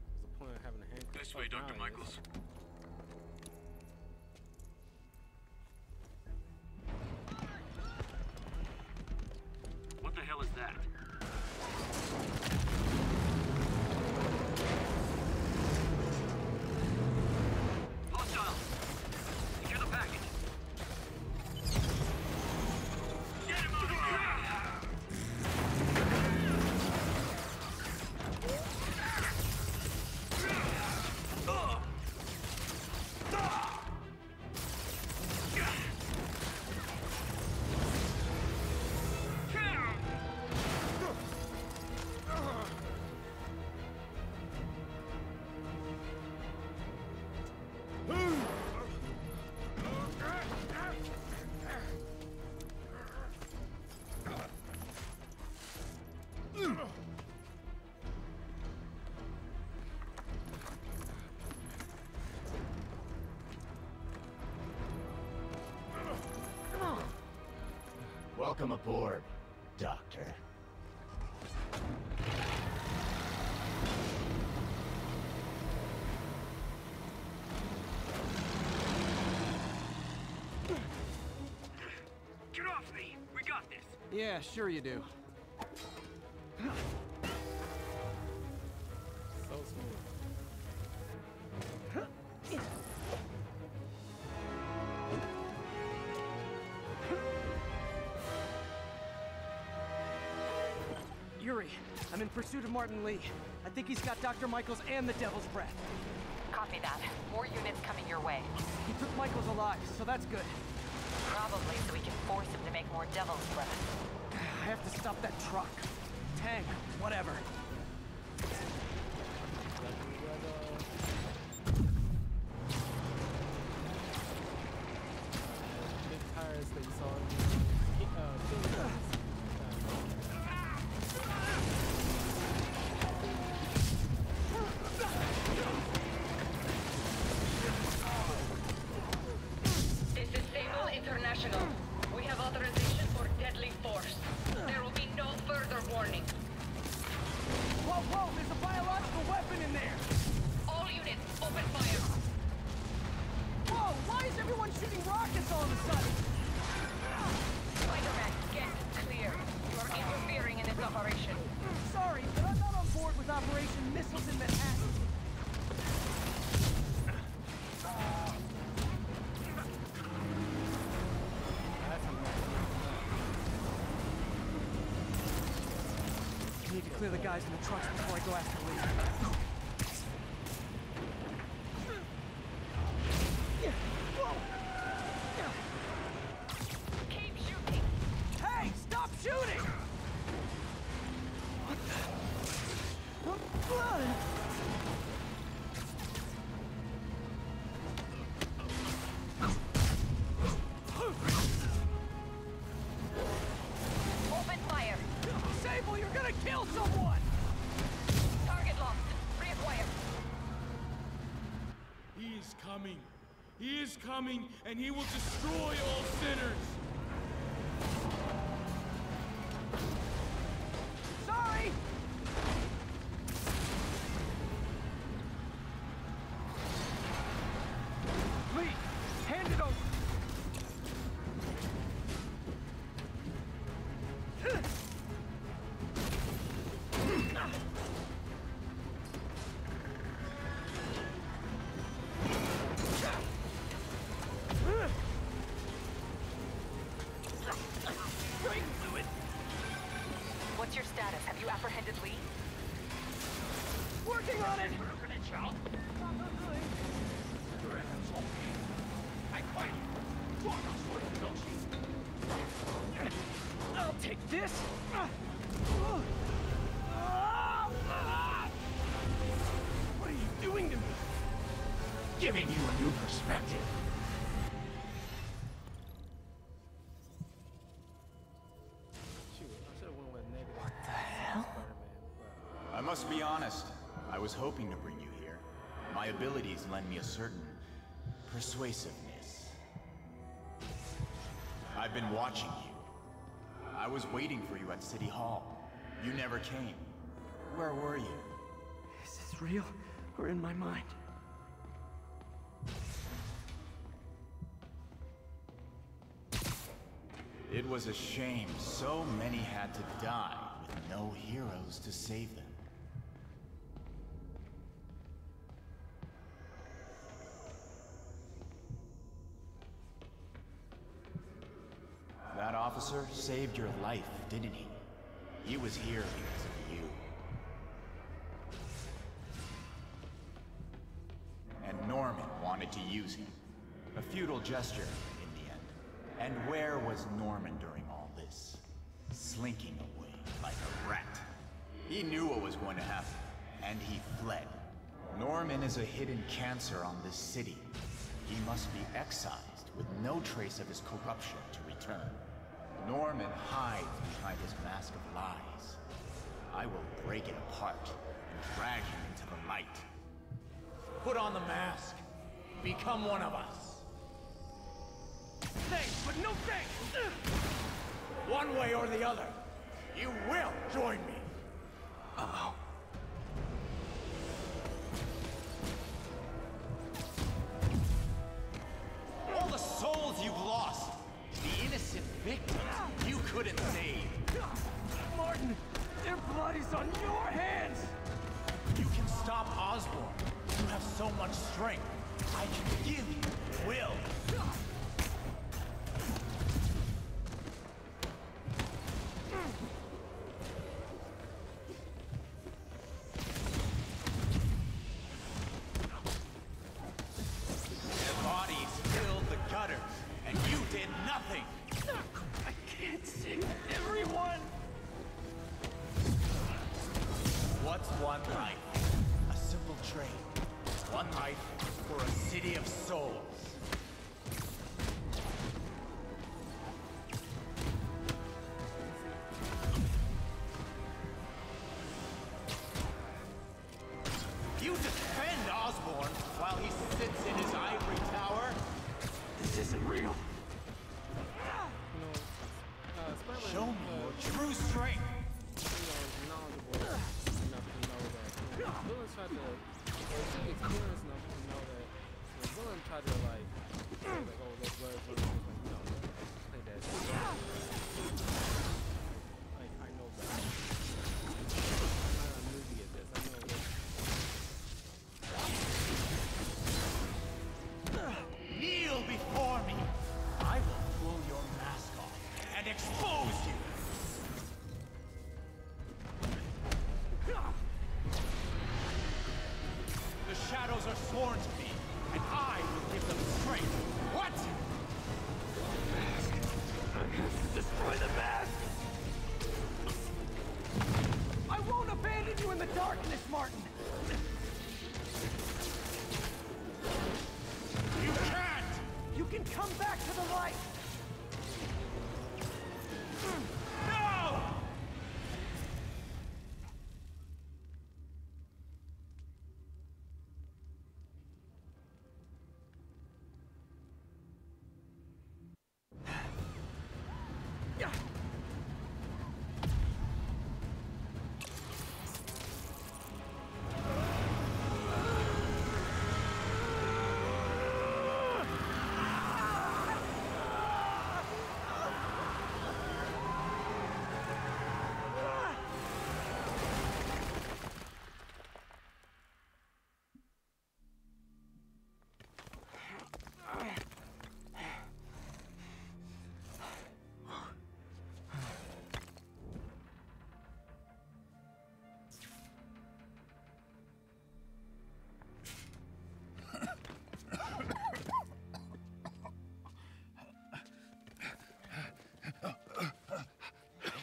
What's the point of having a handcuff? This way, Dr. Michaels. What the hell is that? Hostile! Secure the package! Get him out of here! Welcome aboard, Doctor. Get off me! We got this! Yeah, sure you do. So smooth. Yuri, I'm in pursuit of Martin Lee. I think he's got Dr. Michaels and the Devil's Breath. Copy that. More units coming your way. He took Michaels alive, so that's good. Probably so we can force him to make more Devil's Breath. I have to stop that truck. Tank, whatever. Big tires that you saw in This is Sable International. We have authorization for deadly force. There will be no further warning. Whoa, whoa, there's a biological weapon in there! All units, open fire. Whoa, why is everyone shooting rockets all of a sudden? Spider-Man, get clear. You are interfering in this operation. Sorry, but I'm not on board with Operation Missiles in Manhattan. I need to clear the guys in the trucks before I go after Lee. Keep shooting. Hey, stop shooting! What the? Open fire. Sable, you're gonna kill someone! Target locked. Reacquire. He is coming. He is coming, and he will destroy all sinners. Sorry! Lee, hand it over. What's your status? Have you apprehended Lee? Working on it! I'll take this! What are you doing to me? Giving you a new perspective. What the hell? I must be honest. I was hoping to bring you here. My abilities lend me a certain persuasiveness. I've been watching you. I was waiting for you at City Hall. You never came. Where were you? Is this real or in my mind? It was a shame so many had to die with no heroes to save them. That officer saved your life, didn't he? He was here because of you. And Norman wanted to use him. A futile gesture in the end. And where was Norman during all this? Slinking away like a rat. He knew what was going to happen, and he fled. Norman is a hidden cancer on this city. He must be excised with no trace of his corruption to return. Norman hides behind his mask of lies. I will break it apart and drag him into the light. Put on the mask. Become one of us. Thanks, but no thanks! One way or the other, you will join me. Uh-oh. All the souls you've lost, the innocent victims you couldn't save. Martin, body's on your hands! You can stop Osborn. You have so much strength. I can give you will. The bodies filled the gutters, and you did nothing. I can't save everyone! What's one life? A simple trade. One life for a city of souls. You defend Osborn while he sits in his ivory tower? This isn't real. Show me your true strength. Villains tried to, or she experienced enough to know that the villain tried to like, oh, those words were like, no, play that. Like, I know better. I'm not a newbie at this. I know this. Kneel before me. I will pull your mask off and expose you. The shadows are sworn to me, and I will give them strength. What? Destroy the mask! I won't abandon you in the darkness, Martin! You can't! You can come back to the light! No!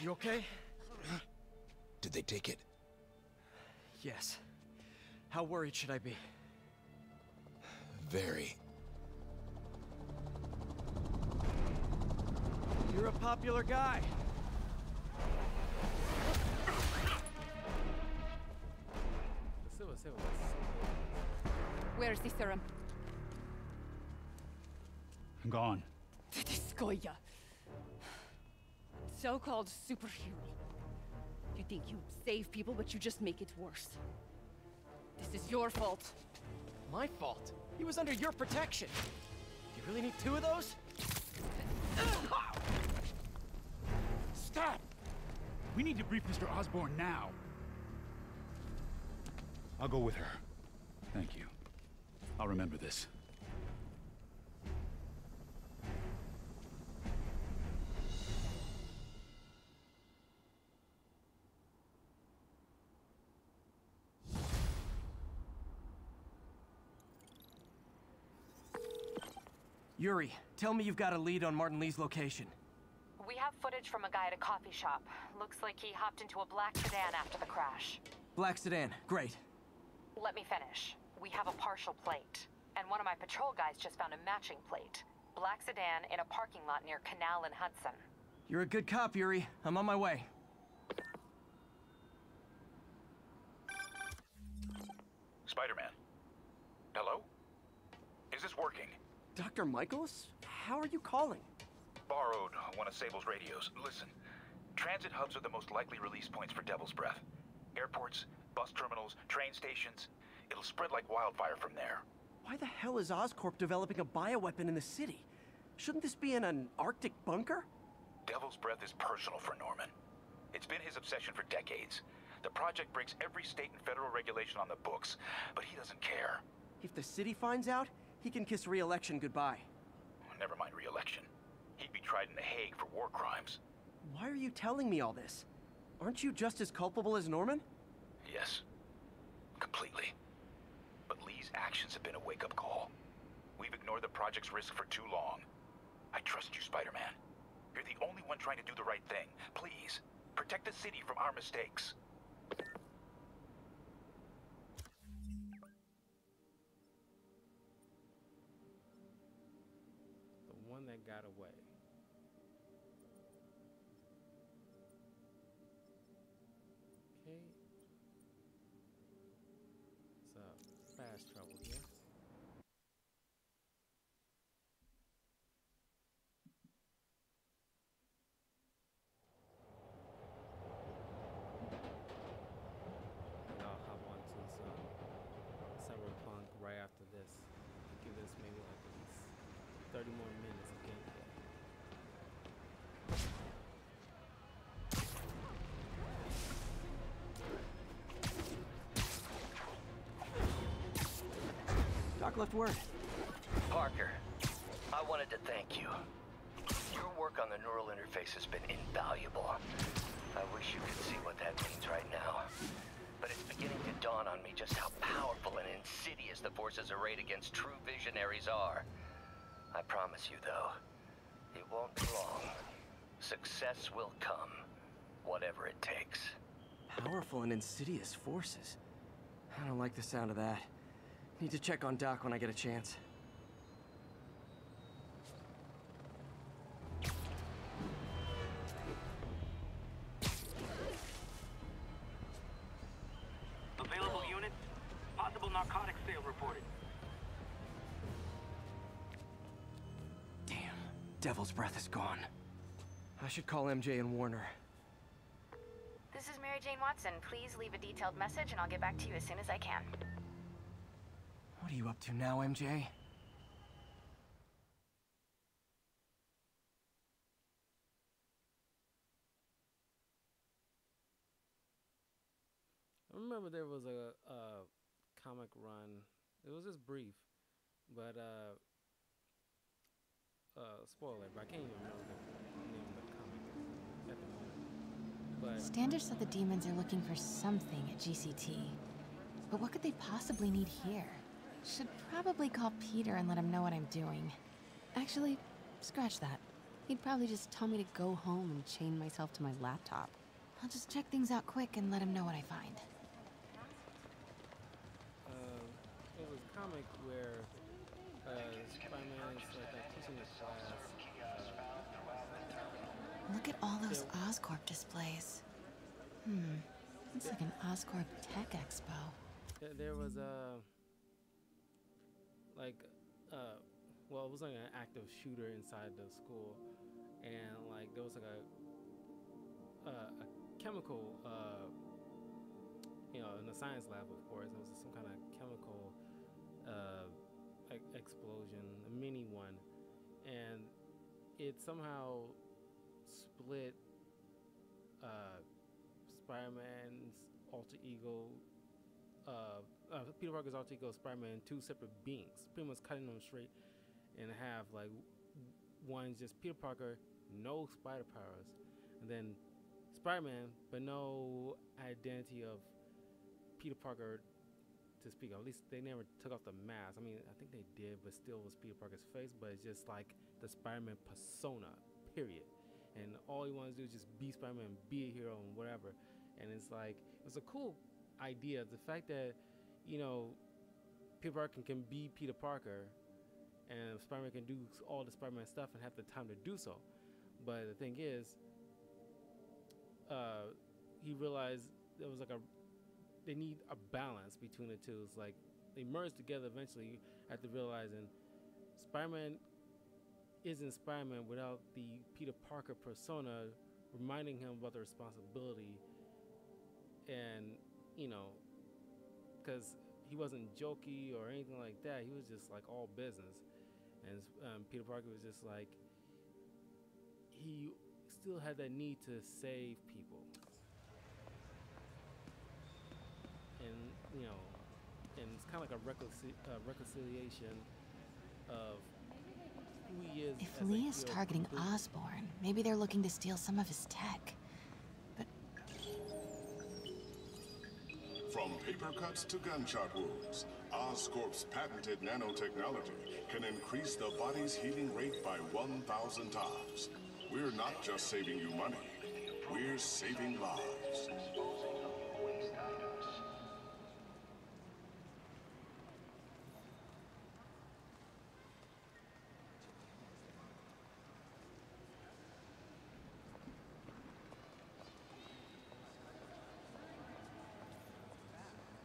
You okay? Did they take it? Yes. How worried should I be? Very. You're a popular guy. The Silver Sable was so good. Where's the serum? I'm gone. This Goya. So-called superhero. You think you save people, but you just make it worse. This is your fault. My fault? He was under your protection. Do you really need two of those? Stop! We need to brief Mr. Osborn now. I'll go with her. Thank you. I'll remember this. Yuri, tell me you've got a lead on Martin Li's location. We have footage from a guy at a coffee shop. Looks like he hopped into a black sedan after the crash. Black sedan, great. Let me finish. We have a partial plate. And one of my patrol guys just found a matching plate. Black sedan in a parking lot near Canal and Hudson. You're a good cop, Yuri. I'm on my way. Spider-Man. Hello? Is this working? Dr. Michaels? How are you calling? Borrowed one of Sable's radios. Listen, transit hubs are the most likely release points for Devil's Breath. Airports, bus terminals, train stations. It'll spread like wildfire from there. Why the hell is Oscorp developing a bioweapon in the city? Shouldn't this be in an Arctic bunker? Devil's Breath is personal for Norman. It's been his obsession for decades. The project breaks every state and federal regulation on the books, but he doesn't care. If the city finds out, he can kiss re-election goodbye. Never mind re-election. He'd be tried in The Hague for war crimes. Why are you telling me all this? Aren't you just as culpable as Norman? Yes. Completely. But Lee's actions have been a wake-up call. We've ignored the project's risk for too long. I trust you, Spider-Man. You're the only one trying to do the right thing. Please, protect the city from our mistakes. The one that got away. Okay. So, fast travel here. And I'll hop onto some Cyberpunk right after this. Give this maybe like at least 30 more minutes of gameplay. Doc left word. Parker, I wanted to thank you. Your work on the neural interface has been invaluable. I wish you could see what that means right now. But it's beginning to dawn on me just how powerful and insidious the forces arrayed against true visionaries are. I promise you, though, it won't be long. Success will come, whatever it takes. Powerful and insidious forces. I don't like the sound of that. Need to check on Doc when I get a chance. Available unit. Possible narcotics sale reported. Damn. Devil's Breath is gone. I should call MJ and Warner. This is Mary Jane Watson. Please leave a detailed message and I'll get back to you as soon as I can. What are you up to now, MJ? I remember there was a comic run. It was just brief, but spoiler, but I can't even remember the name of the comic at the moment. But Standish said the demons are looking for something at GCT. But what could they possibly need here? Should probably call Peter and let him know what I'm doing. Actually, scratch that. He'd probably just tell me to go home and chain myself to my laptop. I'll just check things out quick and let him know what I find. It was a comic where Spider-Man is like teaching a class. Look at all those Oscorp displays. It's like an Oscorp Tech Expo. There was well, it was like an active shooter inside the school, and like there was like a chemical, in the science lab, of course. There was some kind of chemical explosion, a mini one, and it somehow split Spider-Man's alter ego, Peter Parker's alter ego, Spider-Man, in two separate beings, pretty much cutting them straight in half. Like, one's just Peter Parker, no spider powers, and then Spider-Man, but no identity of Peter Parker to speak of. At least they never took off the mask. I mean, I think they did, but still was Peter Parker's face, but it's just like the Spider-Man persona, period. And all he wants to do is just be Spider-Man, be a hero, and whatever. And it's like, it's a cool idea. The fact that, Peter Parker can be Peter Parker, and Spider-Man can do all the Spider-Man stuff and have the time to do so. But the thing is, he realized there was they need a balance between the two. It's like they merge together eventually after realizing Spider-Man isn't Spider-Man without the Peter Parker persona reminding him about the responsibility, and because he wasn't jokey or anything like that. He was just like all business, and Peter Parker was just like, he still had that need to save people. you know, and it's kind of like a reconciliation of who he is. If as a Lee is hero targeting completely. Osborn, maybe they're looking to steal some of his tech. From paper cuts to gunshot wounds, Oscorp's patented nanotechnology can increase the body's healing rate by 1,000 times. We're not just saving you money, we're saving lives.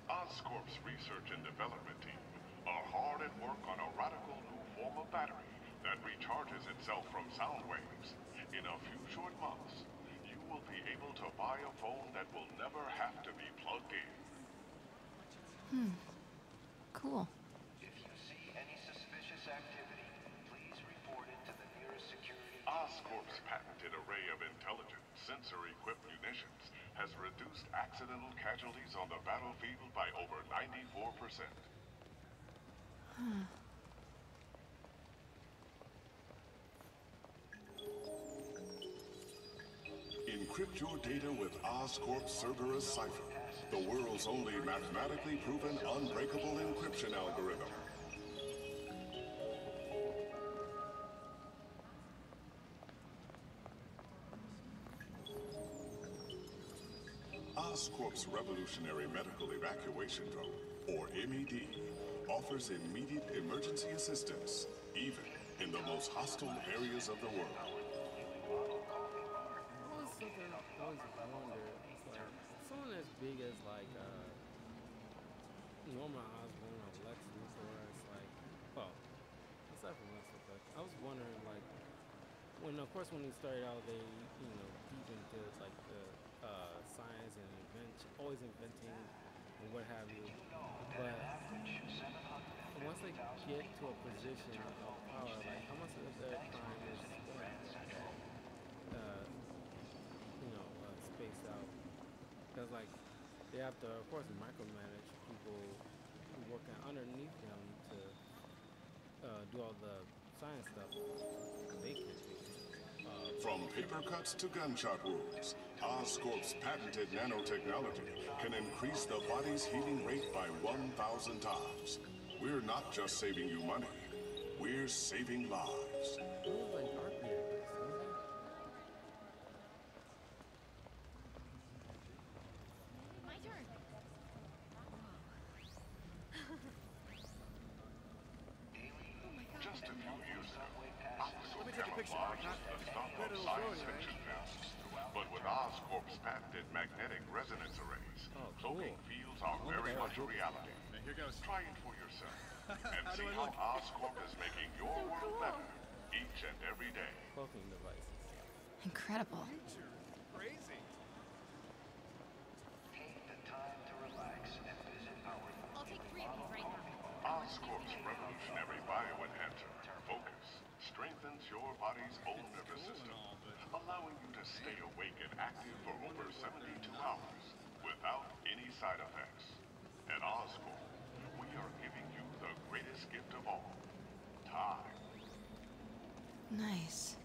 Oscorp's research and development team are hard at work on a radical new form of battery that recharges itself from sound waves. In a few short months, you will be able to buy a phone that will never have to be plugged in. Cool. If you see any suspicious activity, please report it to the nearest security. Oscorp's patented array of intelligent, sensor-equipped munitions has reduced accidental casualties on the battlefield by over 94%. Encrypt your data with Oscorp's Cerberus Cipher, the world's only mathematically proven unbreakable encryption algorithm. Oscorp's revolutionary medical evacuation drone, or MED, offers immediate emergency assistance, even in the most hostile areas of the world. Always something I always wonder. It's like someone as big as like Norman Osborn or Lex Luthor. It's like, well, aside from Lex Luthor, I was wondering like when, of course, when he started out, they deep into like the science and always inventing and what have you. But once they get to a position of power, like how much of their time is spaced out? Because like they have to, of course, micromanage people who working underneath them to do all the science stuff they can do. From paper cuts to gunshot wounds, Oscorp's patented nanotechnology can increase the body's healing rate by 1,000 times. We're not just saving you money, we're saving lives. My turn. Just a few years ago, Oscorp camouflaged the stuff of science fiction films. But with Oscorp's patented magnetic resonance arrays, cloaking fields are very much a reality. Here goes. Try it for yourself and see how Oscorp is making your world better each and every day. Cloaking devices. Incredible. Crazy. Take the time to relax and visit our. I'll take 3 of these right now. Oscorp's revolutionary bioenhancer, Focus, strengthens your body's own nervous system, allowing you to stay awake and active for over 72 hours without any side effects. At Oscorp, we are giving you the greatest gift of all, time. Nice. Is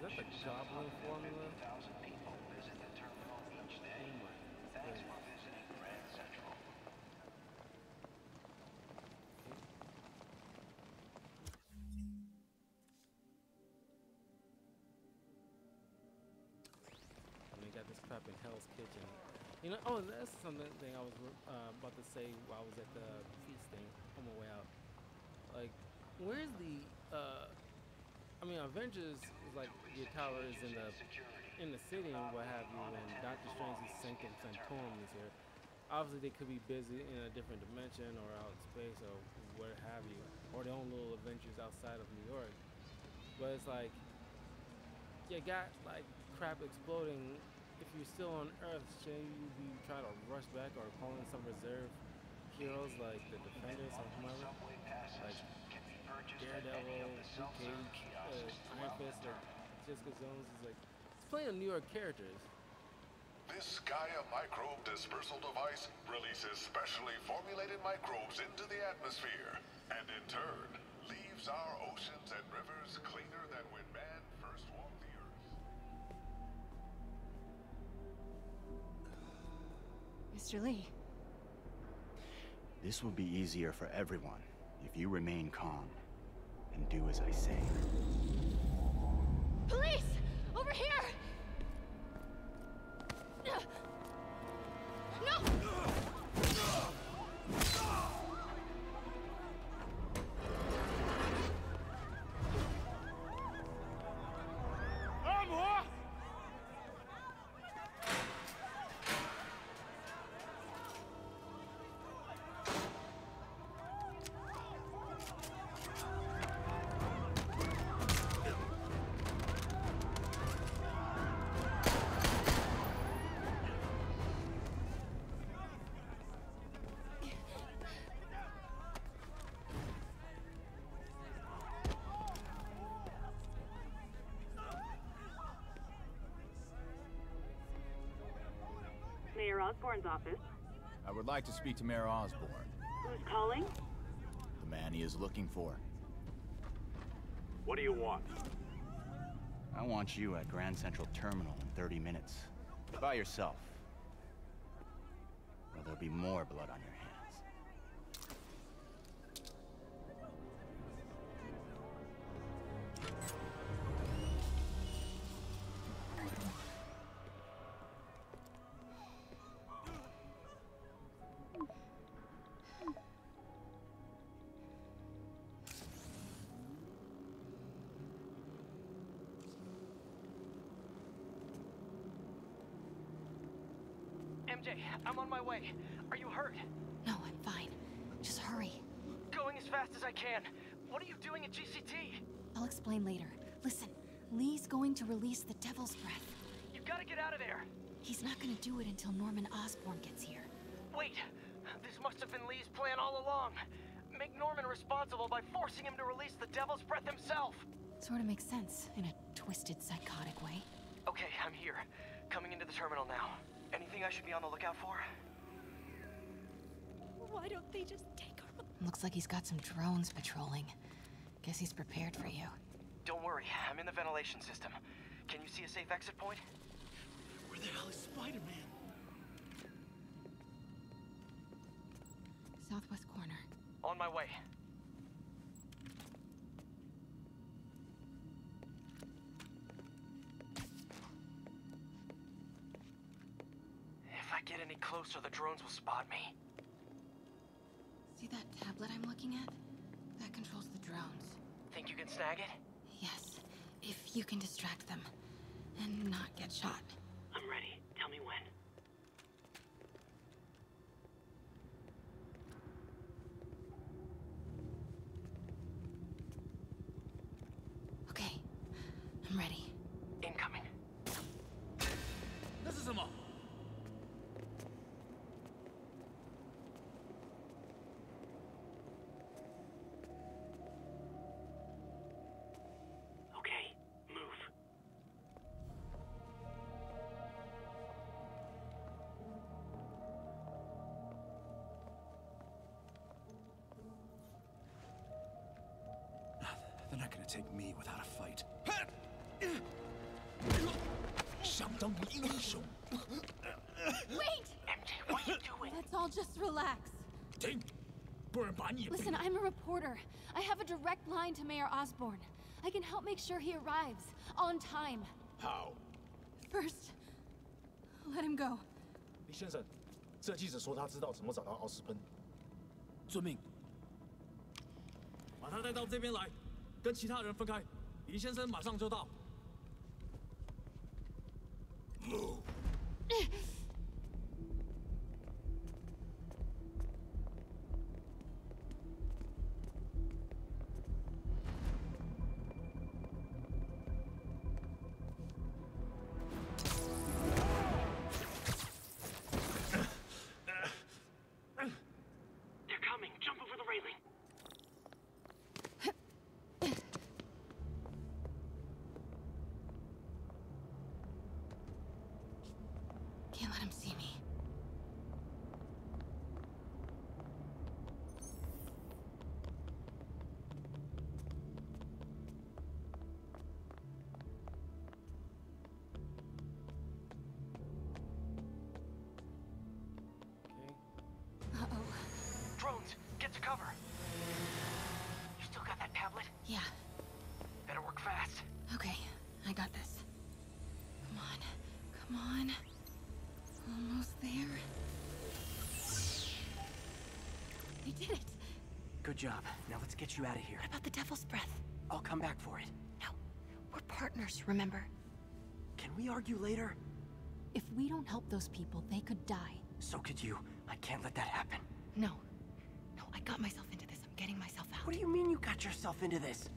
that the Goblin formula? People visit the terminal each day. Thanks for visiting Grand Central. And they got this crap in Hell's Kitchen. You know, oh, that's something I was about to say while I was at the feasting on my way out. Like, where's the I mean, Avengers is like your tower is in the city and what have you, and Doctor Strange's Sanctum Sanctorum is here. Obviously, they could be busy in a different dimension or out in space or what have you, or their own little adventures outside of New York. But it's like you got like crap exploding. If you're still on Earth, shouldn't you be trying to rush back or call in some reserve heroes like the Defenders or whoever? Like Daredevil, Luke Cage, Iron Fist, or Jessica Jones. Is like, it's plenty of New York characters. This Gaia microbe dispersal device releases specially formulated microbes into the atmosphere, and in turn, leaves our oceans and rivers cleaner than when man first walked the earth. Mr. Lee. This will be easier for everyone if you remain calm and do as I say. Police! Over here! No! Mayor Osborn's office. I would like to speak to Mayor Osborn. Who's calling? The man he is looking for. What do you want? I want you at Grand Central Terminal in 30 minutes. By yourself. Or there'll be more blood on your hands. MJ, I'm on my way. Are you hurt? No, I'm fine. Just hurry. Going as fast as I can. What are you doing at GCT? I'll explain later. Listen, Lee's going to release the Devil's Breath. You've got to get out of there. He's not gonna do it until Norman Osborn gets here. Wait, this must have been Lee's plan all along. Make Norman responsible by forcing him to release the Devil's Breath himself. Sort of makes sense, in a twisted, psychotic way. Okay, I'm here. Coming into the terminal now. Anything I should be on the lookout for? Why don't they just take our... Looks like he's got some drones patrolling. Guess he's prepared for you. Don't worry, I'm in the ventilation system. Can you see a safe exit point? Where the hell is Spider-Man? Southwest corner. On my way. If I get any closer, the drones will spot me. See that tablet I'm looking at? That controls the drones. Think you can snag it? Yes, if you can distract them and not get shot. I'm ready. Tell me when. Okay, I'm ready. Incoming. 那是什么？ Okay, move. They're not gonna take me without a fight. 相当的英雄。 Wait! MJ, what are you doing? Let's all just relax. 停，不然把你也。 Listen, I'm a reporter. I have a direct line to Mayor Osborn. I can help make sure he arrives on time. How? First, let him go. 李先生，这记者说他知道怎么找到奥斯喷。遵命。把他带到这边来，跟其他人分开。李先生马上就到。Move. They're coming. Jump over the railing. Can't let him see me. Uh-oh. Drones, get to cover. You still got that tablet? Yeah. Better work fast. Okay, I got this. Come on. Come on. Almost there. I did it! Good job. Now let's get you out of here. What about the Devil's Breath? I'll come back for it. No. We're partners, remember? Can we argue later? If we don't help those people, they could die. So could you. I can't let that happen. No. No, I got myself into this. I'm getting myself out. What do you mean you got yourself into this?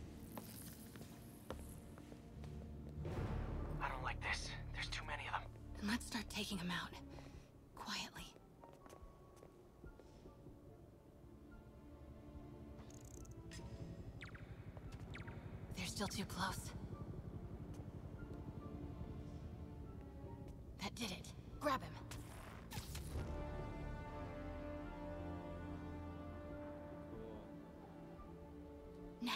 I don't like this. There's too many of them. Then let's start taking them out. Quietly. They're still too close. That did it. Grab him. Now.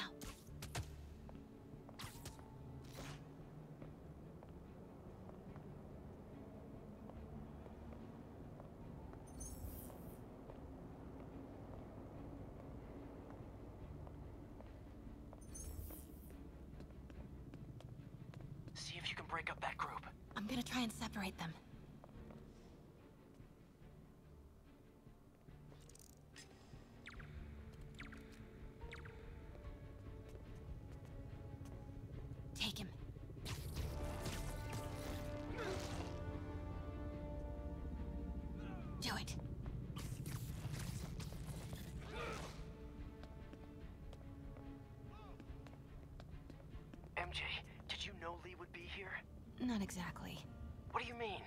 See if you can break up that group. I'm gonna try and separate them. Take him. Do it. MJ, did you know Lee would be here? Not exactly. What do you mean?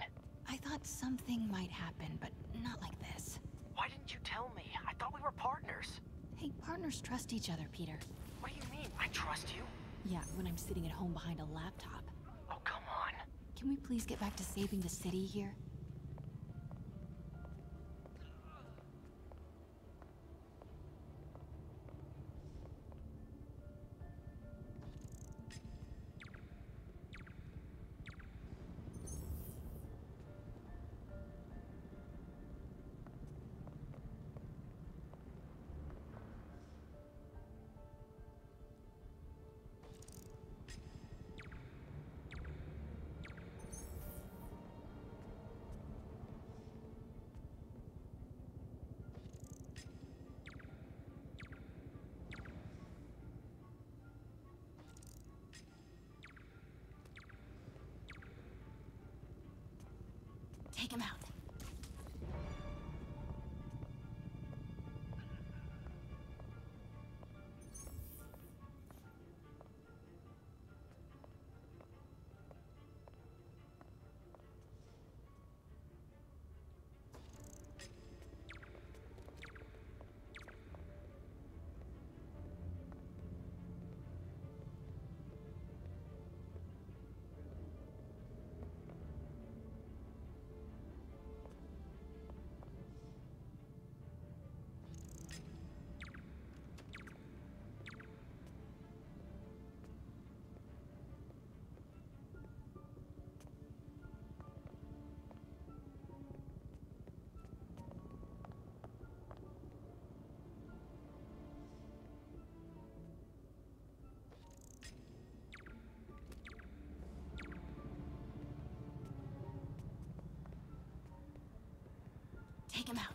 I thought something might happen, but not like this. Why didn't you tell me? I thought we were partners. Hey, partners trust each other, Peter. What do you mean? I trust you? Yeah, when I'm sitting at home behind a laptop. Oh, come on. Can we please get back to saving the city here? Take him out. Take him out.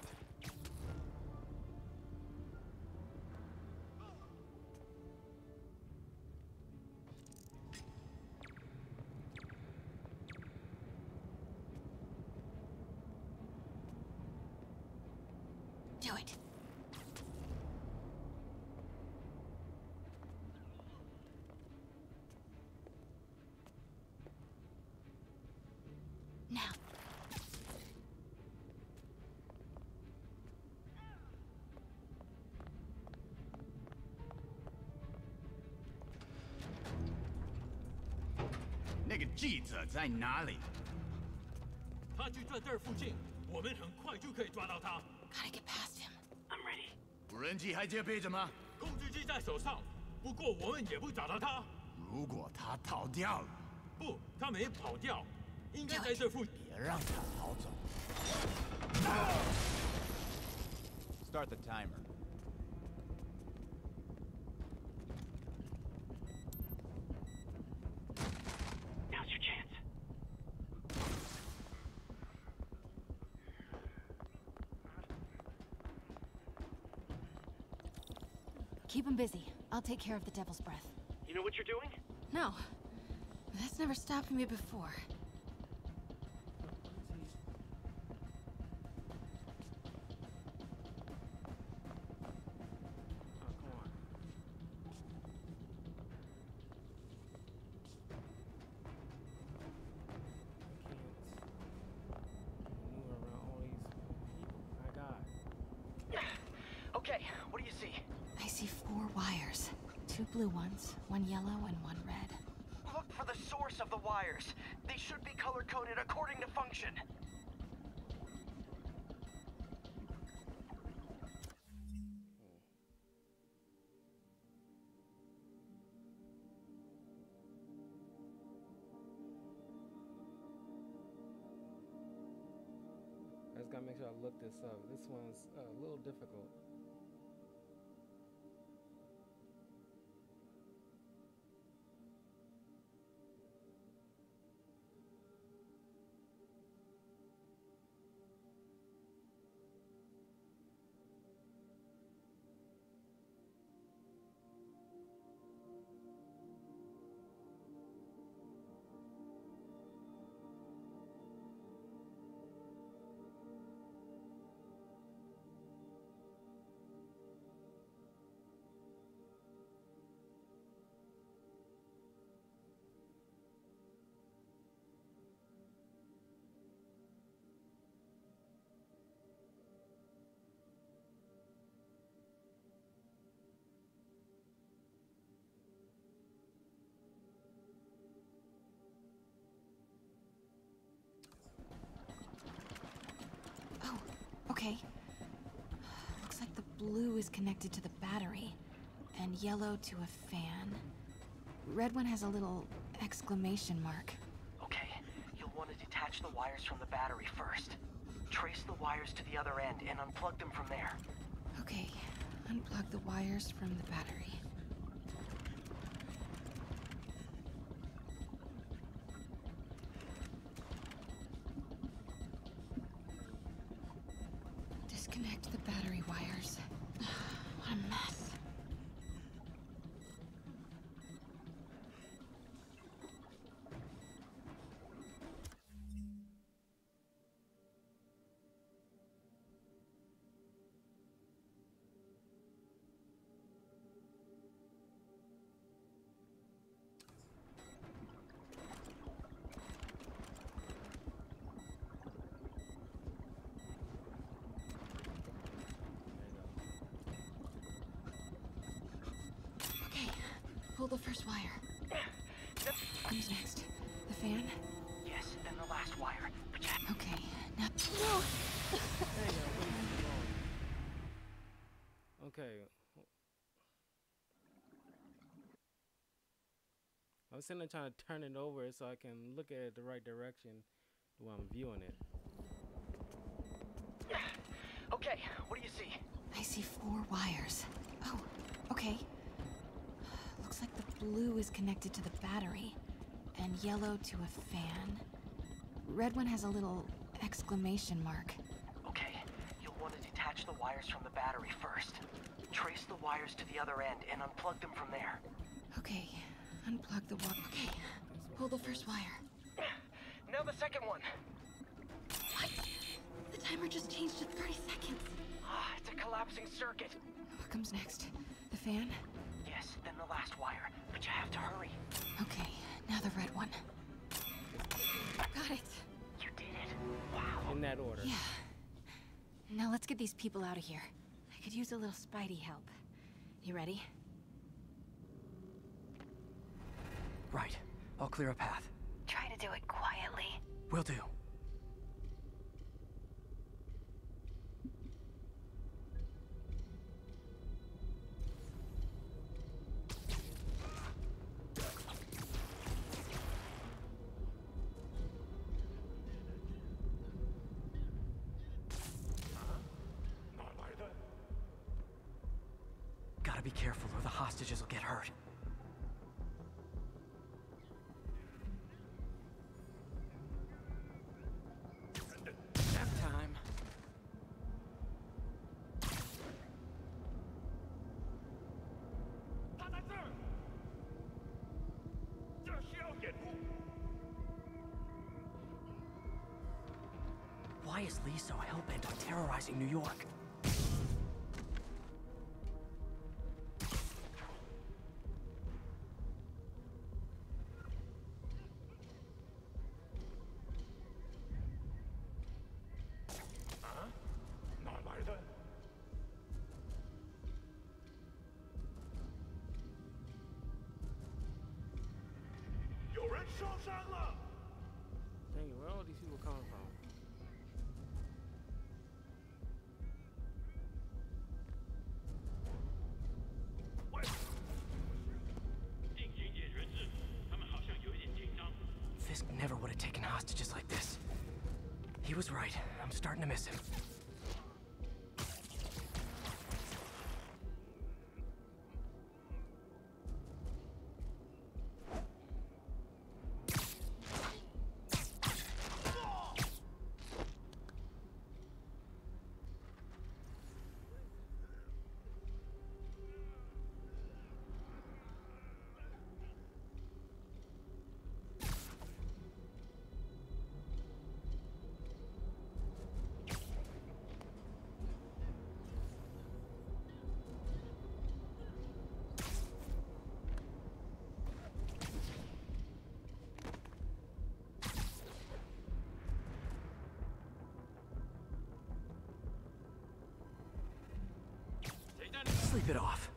Do it. Now. 就在这儿附近，我们很快就可以抓到他。Gotta get past him. I'm ready. 无人机还接备着吗？控制机在手上，不过我们也不找到他。如果他逃掉了，不，他没跑掉，应该在这附近。别让他逃走。Start the timer. Now's your chance. Keep him busy. I'll take care of the Devil's Breath. You know what you're doing? No. That's never stopped me before. Okay, what do you see? I see 4 wires. 2 blue ones, 1 yellow, and 1 red. Look for the source of the wires. They should be color-coded according to function. I just gotta make sure I look this up. This one's a little difficult. Okay. Looks like the blue is connected to the battery, and yellow to a fan. Red one has a little exclamation mark. Okay, you'll want to detach the wires from the battery first. Trace the wires to the other end and unplug them from there. Okay, unplug the wires from the battery. Disconnect the battery wires. What a mess. Pull the first wire. Who's next? The fan? Yes, then the last wire. Okay, now... Okay. I was sitting there trying to turn it over so I can look at it the right direction while I'm viewing it. Okay, what do you see? I see 4 wires. Oh, okay. Looks like the blue is connected to the battery, and yellow to a fan. Red one has a little exclamation mark. Okay, you'll want to detach the wires from the battery first. Trace the wires to the other end and unplug them from there. Okay, unplug the wire. Okay, pull the first wire. Now the second one. What? The timer just changed to 30 seconds. Ah, it's a collapsing circuit. What comes next? The fan? Yes, then the last wire, but you have to hurry. Okay, now the red one. Got it. You did it. Wow. In that order. Yeah. Now let's get these people out of here. I could use a little Spidey help. You ready? Right. I'll clear a path. Try to do it quietly. Will do. Gotta be careful or the hostages will get hurt. Nap time. Why is Lee so hell-bent on terrorizing New York? Dang it, where are all these people coming from? Fisk never would have taken hostages like this. He was right. I'm starting to miss him. Sleep it off.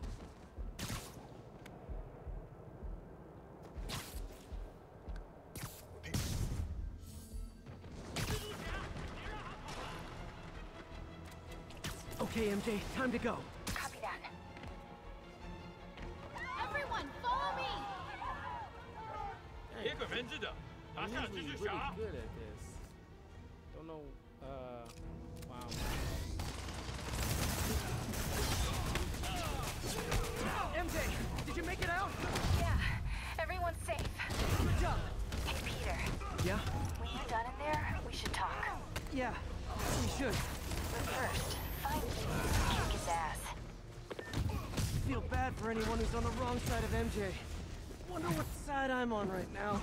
Okay, MJ, time to go. Copy that. Everyone, follow me! I'm usually really good at this. Don't know, wow. MJ, did you make it out? Yeah, everyone's safe. Good job. Hey, Peter. Yeah? When you're done in there, we should talk. Yeah, we should. But first, find Lee and kick his ass. Feel bad for anyone who's on the wrong side of MJ. Wonder what side I'm on right now.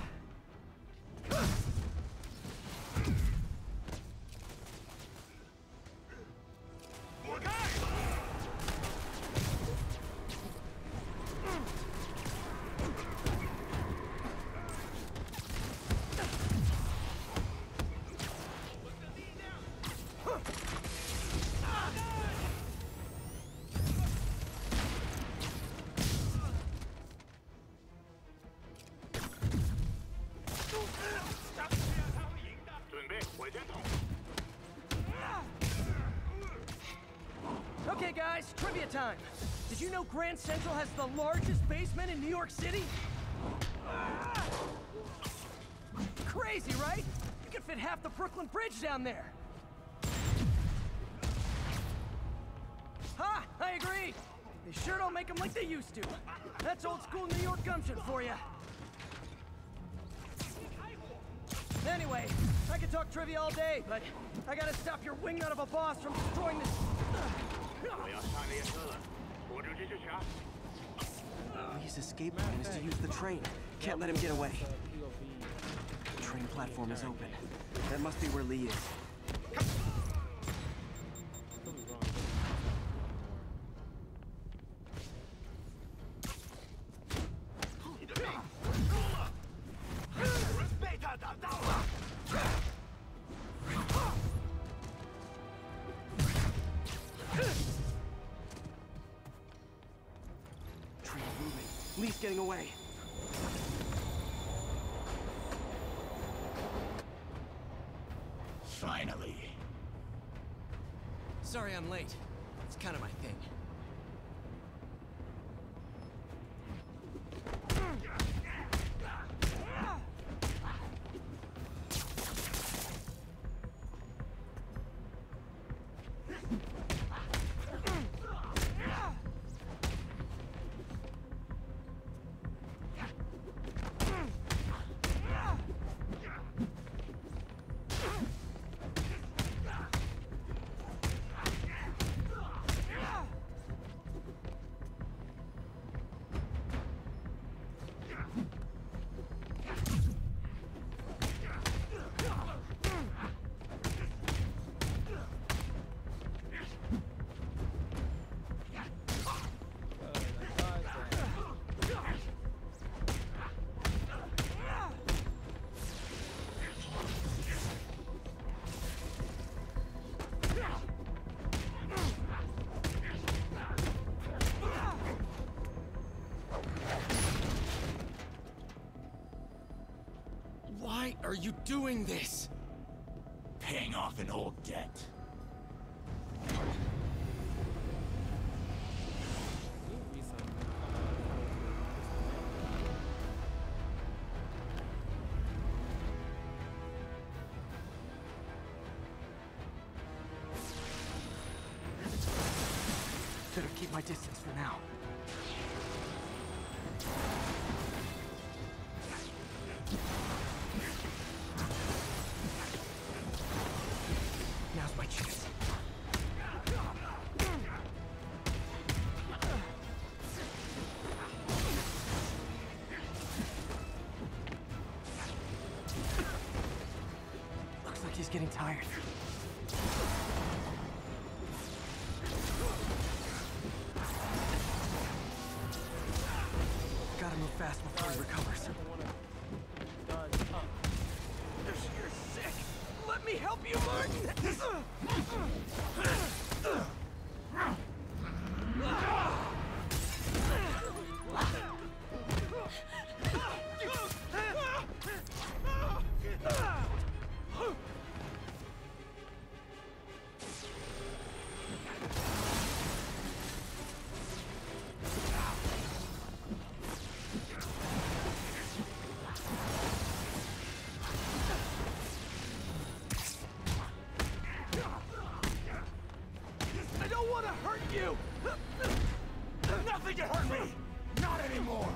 Okay guys, trivia time. Did you know Grand Central has the largest basement in New York City? Crazy, right? You could fit half the Brooklyn Bridge down there. Ha! I agree. They sure don't make them like they used to. That's old school New York gumption for you. Anyway, I could talk trivia all day, but I gotta stop your wingnut of a boss from destroying this. Lee's escape plan is to use the train. Can't let him get away. The train platform is open. That must be where Lee is. Train moving. Lee's getting away. Finally. Sorry I'm late. It's kind of my thing. are you doing this? Paying off an old debt. Better keep my distance for now. Now's my chance. Looks like he's getting tired. Gotta move fast before he recovers. You're sick! Let me help you, Martin! I don't want to hurt you! Nothing can hurt me! Not anymore!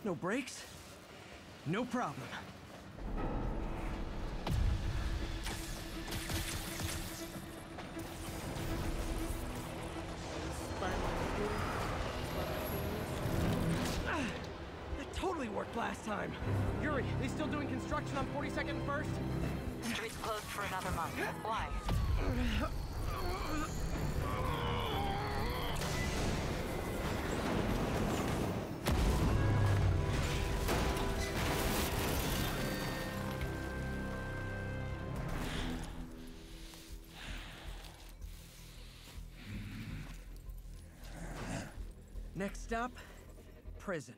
No brakes? No problem. That totally worked last time. Yuri, they still doing construction on 42nd and 1st? Street's closed for another month. Why? Next stop, prison.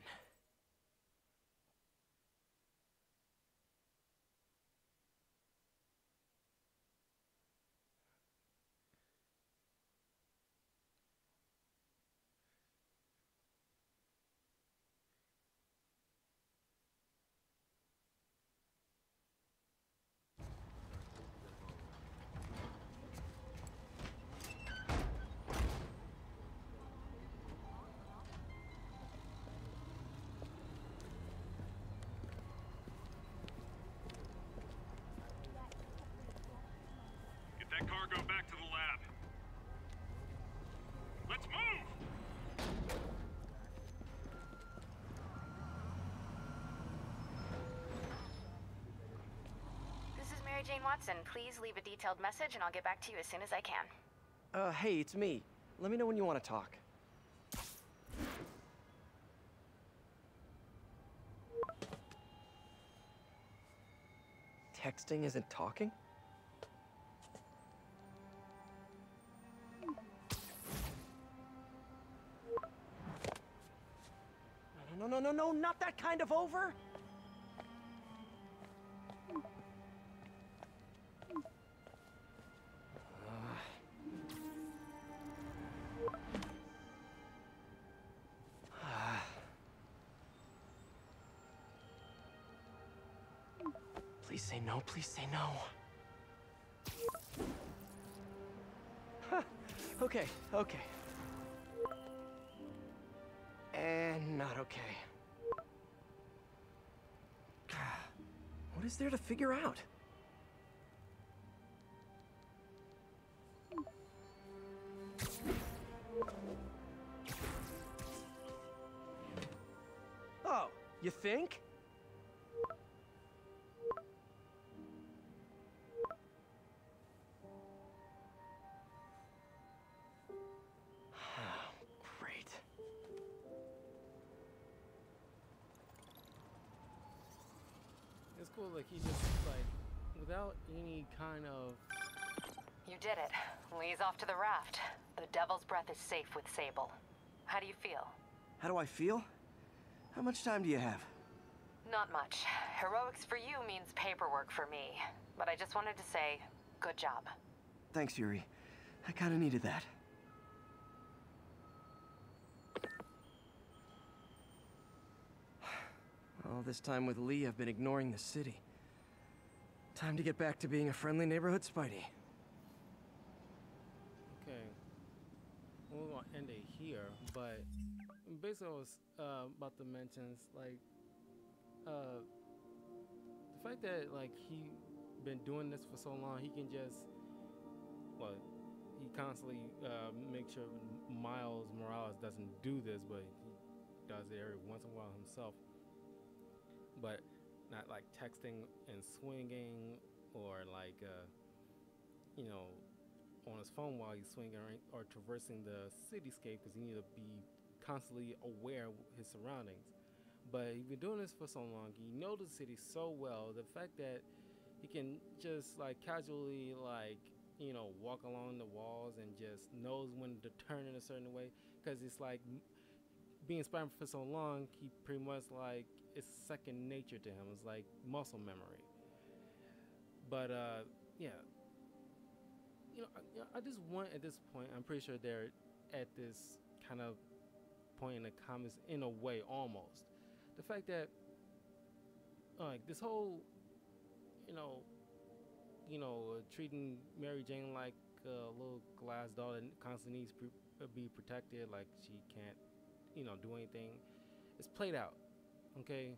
That cargo back to the lab. Let's move! This is Mary Jane Watson. Please leave a detailed message and I'll get back to you as soon as I can. Hey, it's me. Let me know when you want to talk. Texting isn't talking? No, not that kind of over! Please say no, please say no. Okay. And not okay. What is there to figure out? Oh, you think? Great. cool. Like he just like without any kind of. You did it. Lee's off to the raft. The Devil's Breath is safe with Sable. How do you feel? How do I feel? How much time do you have? Not much. Heroics for you means paperwork for me. But I just wanted to say, good job. Thanks, Yuri. I kinda needed that. All this time with Lee, I've been ignoring the city. Time to get back to being a friendly neighborhood Spidey. Okay. We're gonna end it here, but basically I was about to mention like the fact that like he been doing this for so long, he can just he constantly makes sure Miles Morales doesn't do this, but he does it every once in a while himself. But not like texting and swinging or like on his phone while he's swinging or traversing the cityscape, because he needs to be constantly aware of his surroundings. But he's been doing this for so long, he knows the city so well, the fact that he can just like casually like walk along the walls and just knows when to turn in a certain way, because it's like being Spider-Man for so long, he pretty much like it's second nature to him. It's like muscle memory. But yeah, I just want at this point, I'm pretty sure they're at this kind of point in the comics in a way almost. The fact that like this whole treating Mary Jane like a little glass doll that constantly needs to be protected, like she can't do anything, it's played out. Okay,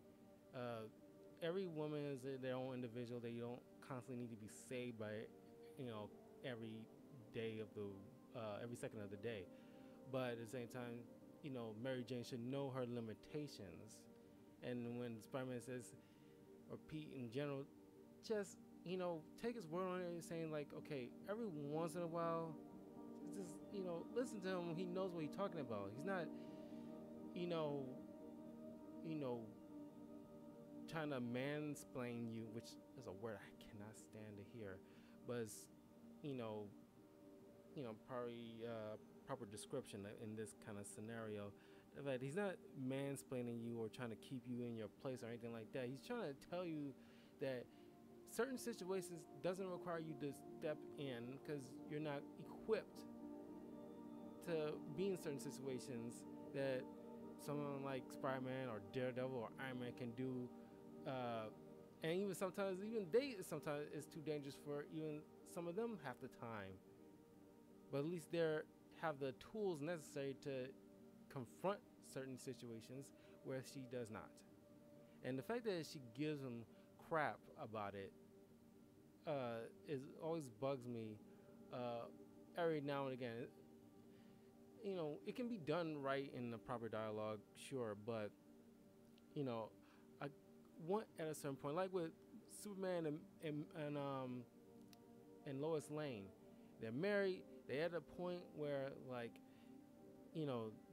every woman is their own individual. They don't constantly need to be saved by every day of the every second of the day. But at the same time, Mary Jane should know her limitations. And when Spider-Man says, or Pete in general, just take his word on it, saying like, okay, every once in a while, just listen to him. He knows what he's talking about. He's not trying to mansplain you, which is a word I cannot stand to hear, but it's, probably proper description in this kind of scenario. That he's not mansplaining you or trying to keep you in your place or anything like that. He's trying to tell you that certain situations doesn't require you to step in because you're not equipped to be in certain situations that someone like Spider-Man or Daredevil or Iron Man can do, and even sometimes it's too dangerous for even some of them half the time. But at least they have the tools necessary to confront certain situations where she does not. And the fact that she gives him crap about it always bugs me every now and again. It can be done right in the proper dialogue, sure, but I want at a certain point, like with Superman and Lois Lane, they're married. They're at a point where like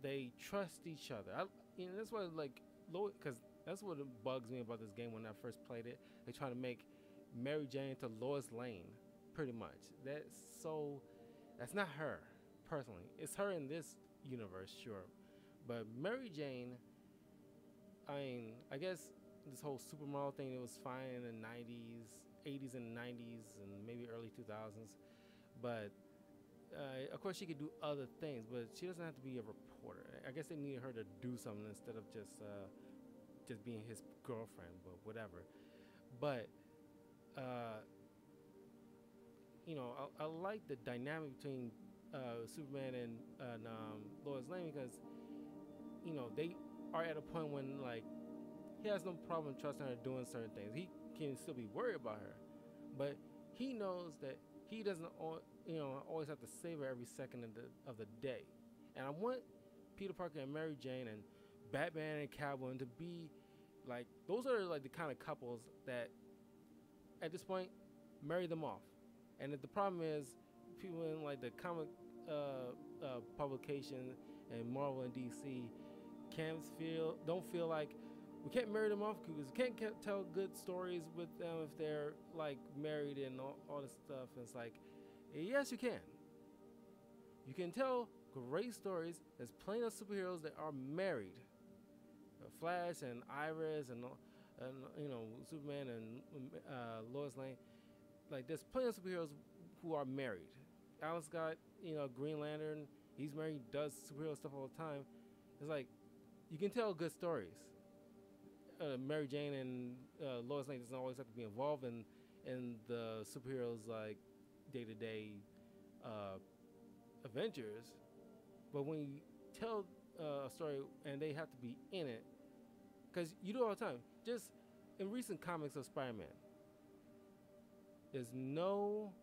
they trust each other. That's why like because that's what bugs me about this game when I first played it. They try to make Mary Jane into Lois Lane, pretty much. That's not her. Personally, it's her in this universe, sure, but Mary Jane, I guess this whole supermodel thing, it was fine in the 80s and 90s and maybe early 2000s, but of course she could do other things, but she doesn't have to be a reporter. I guess they needed her to do something instead of just being his girlfriend, but whatever. But I like the dynamic between Superman and Lois Lane, because they are at a point when like he has no problem trusting her doing certain things. He can still be worried about her, but he knows that he doesn't always have to save her every second of the day. And I want Peter Parker and Mary Jane and Batman and Catwoman to be like, those are like the kind of couples that at this point marry them off. And if the problem is people in like the comic publication and Marvel and DC don't feel like we can't marry them off because we can't tell good stories with them if they're like married and all this stuff. And it's like, yes, you can. You can tell great stories. There's plenty of superheroes that are married. Flash and Iris and you know, Superman and Lois Lane. Like, there's plenty of superheroes who are married. Alan Scott, you know, Green Lantern, he's married, does superhero stuff all the time. It's like, you can tell good stories. Mary Jane and Lois Lane doesn't always have to be involved in the superheroes like day-to-day adventures, but when you tell a story and they have to be in it, because you do all the time. Just in recent comics of Spider-Man, there's no,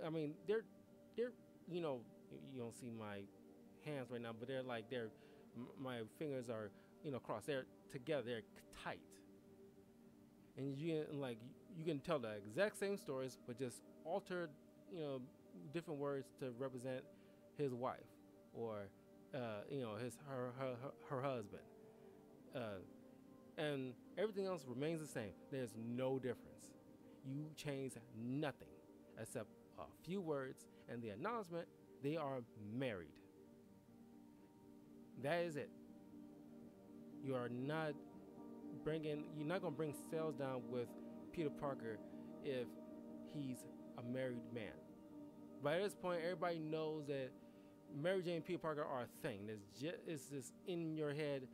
I mean, they're you know, you don't see my hands right now, but my fingers are, you know, crossed. They're together. They're tight, and you can tell the exact same stories, but just altered, you know, different words to represent his wife or you know, her husband, and everything else remains the same. There's no difference. You change nothing except a few words and the acknowledgement they are married. That is it. You're not gonna bring sales down with Peter Parker if he's a married man. By this point, everybody knows that Mary Jane and Peter Parker are a thing. It's just in your head.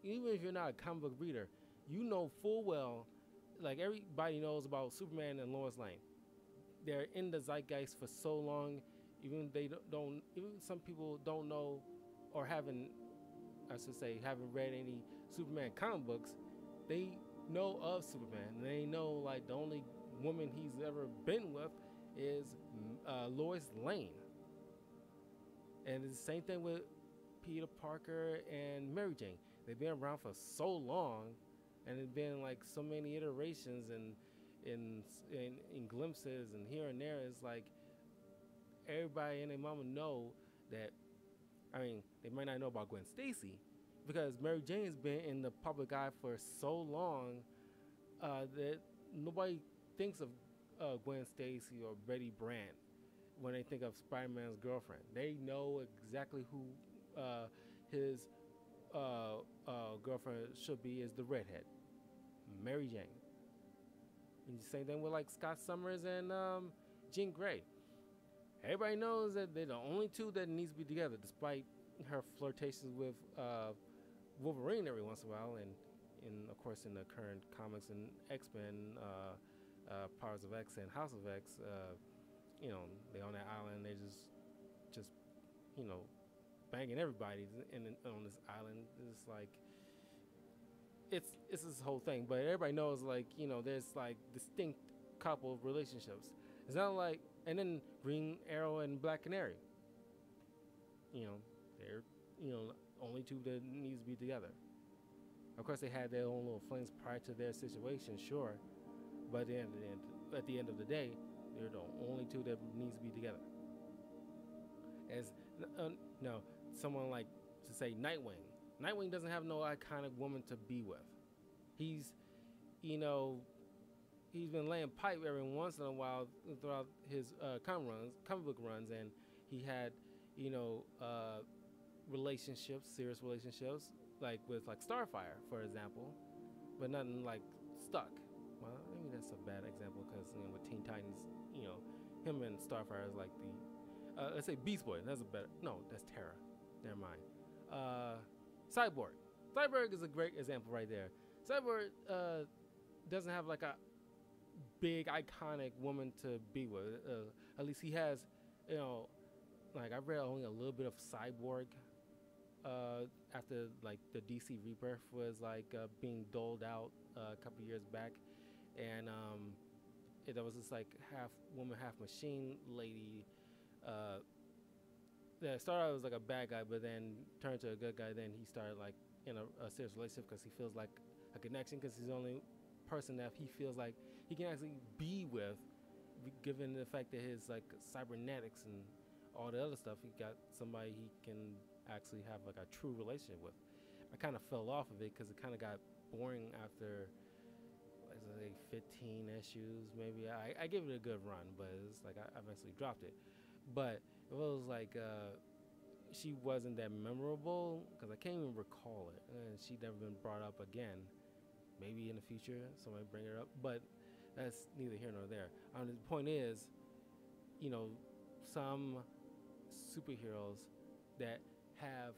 Even if you're not a comic book reader, you know full well, like everybody knows about Superman and Lois Lane. They're in the zeitgeist for so long. Even some people don't know or haven't read any Superman comic books. They know of Superman. They know like the only woman he's ever been with is Lois Lane. And it's the same thing with Peter Parker and Mary Jane. They've been around for so long, and it's been like so many iterations and in glimpses and here and there. It's like everybody and their mama know that. I mean, they might not know about Gwen Stacy because Mary Jane's been in the public eye for so long that nobody thinks of Gwen Stacy or Betty Brant when they think of Spider-Man's girlfriend. They know exactly who his girlfriend should be, is the redhead, Mary Jane. And the same thing with like Scott Summers and Jean Grey. Everybody knows that they're the only two that needs to be together, despite her flirtations with Wolverine every once in a while, and of course in the current comics and X-Men, Powers of X and House of X. You know, they on that island, they just you know, banging everybody on this island. It's like it's this whole thing, but everybody knows, like, you know, there's like distinct couple of relationships. It's not like, and then Green Arrow and Black Canary, you know, they're, you know, only two that needs to be together. Of course, they had their own little flings prior to their situation, sure, but at the end of the day, they're the only two that needs to be together. As no, someone like, to say Nightwing. Nightwing doesn't have no iconic woman to be with. He's, you know, he's been laying pipe every once in a while throughout his comic book runs, and he had, you know, relationships, serious relationships, like with like Starfire, for example, but nothing like stuck. Well, maybe that's a bad example because, you know, with Teen Titans, you know, him and Starfire is like the, let's say Beast Boy. That's a better, no, that's Terra. Never mind. Cyborg. Cyborg is a great example right there. Cyborg doesn't have like a big iconic woman to be with. At least he has, you know, like I read only a little bit of Cyborg after like the DC Rebirth was like being doled out a couple years back, and there was this like half woman, half machine lady that started out as like a bad guy, but then turned to a good guy. Then he started like in a serious relationship because he feels like a connection, because he's the only person that he feels like he can actually be with, given the fact that his like cybernetics and all the other stuff, he got somebody he can actually have like a true relationship with. I kind of fell off of it because it kind of got boring after, let's say, 15 issues. Maybe I give it a good run, but it's like I eventually dropped it. But it was like she wasn't that memorable because I can't even recall it, and she'd never been brought up again. Maybe in the future somebody bring her up, but that's neither here nor there. The point is, you know, some superheroes that have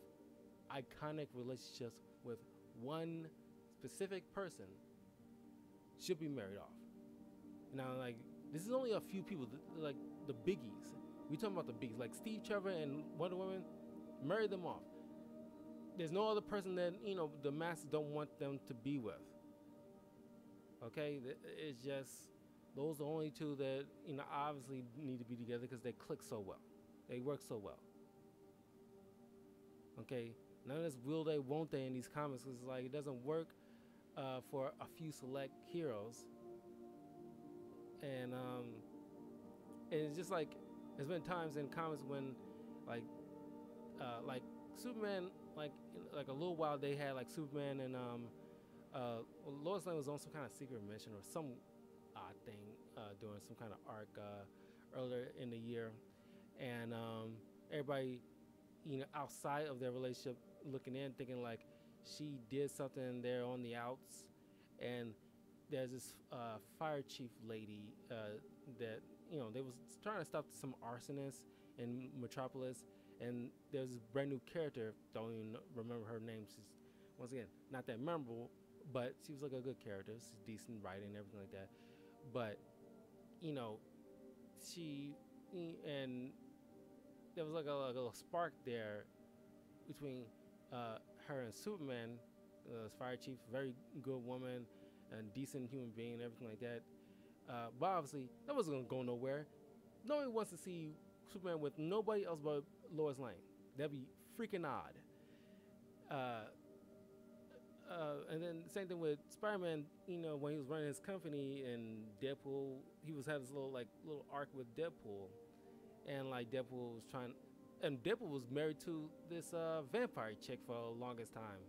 iconic relationships with one specific person should be married off. Now, like, this is only a few people, like the biggies. We talking about the biggies, like Steve Trevor and Wonder Woman. Marry them off. There's no other person that, you know, the masses don't want them to be with. Okay, it's just those are the only two that, you know, obviously need to be together because they click so well, they work so well. Okay, none of this will they, won't they in these comics. It's like it doesn't work for a few select heroes, and it's just like there's been times in comics when like Superman, like a little while they had like Superman and Lois Lane was on some kind of secret mission or some odd thing doing some kind of arc earlier in the year, and everybody, you know, outside of their relationship looking in, thinking like she did something there on the outs, and there's this fire chief lady that, you know, they was trying to stop some arsonists in Metropolis, and there's this brand new character, don't even remember her name. She's, once again, not that memorable, but she was like a good character. She's decent writing and everything like that. But, you know, and there was like a little spark there between her and Superman, fire chief, very good woman and decent human being and everything like that. But obviously, that wasn't going to go nowhere. Nobody wants to see Superman with nobody else but Lois Lane. That'd be freaking odd. And then same thing with Spider-Man, you know, when he was running his company and Deadpool, he had this little arc with Deadpool, and like Deadpool was trying, and Deadpool was married to this vampire chick for the longest time,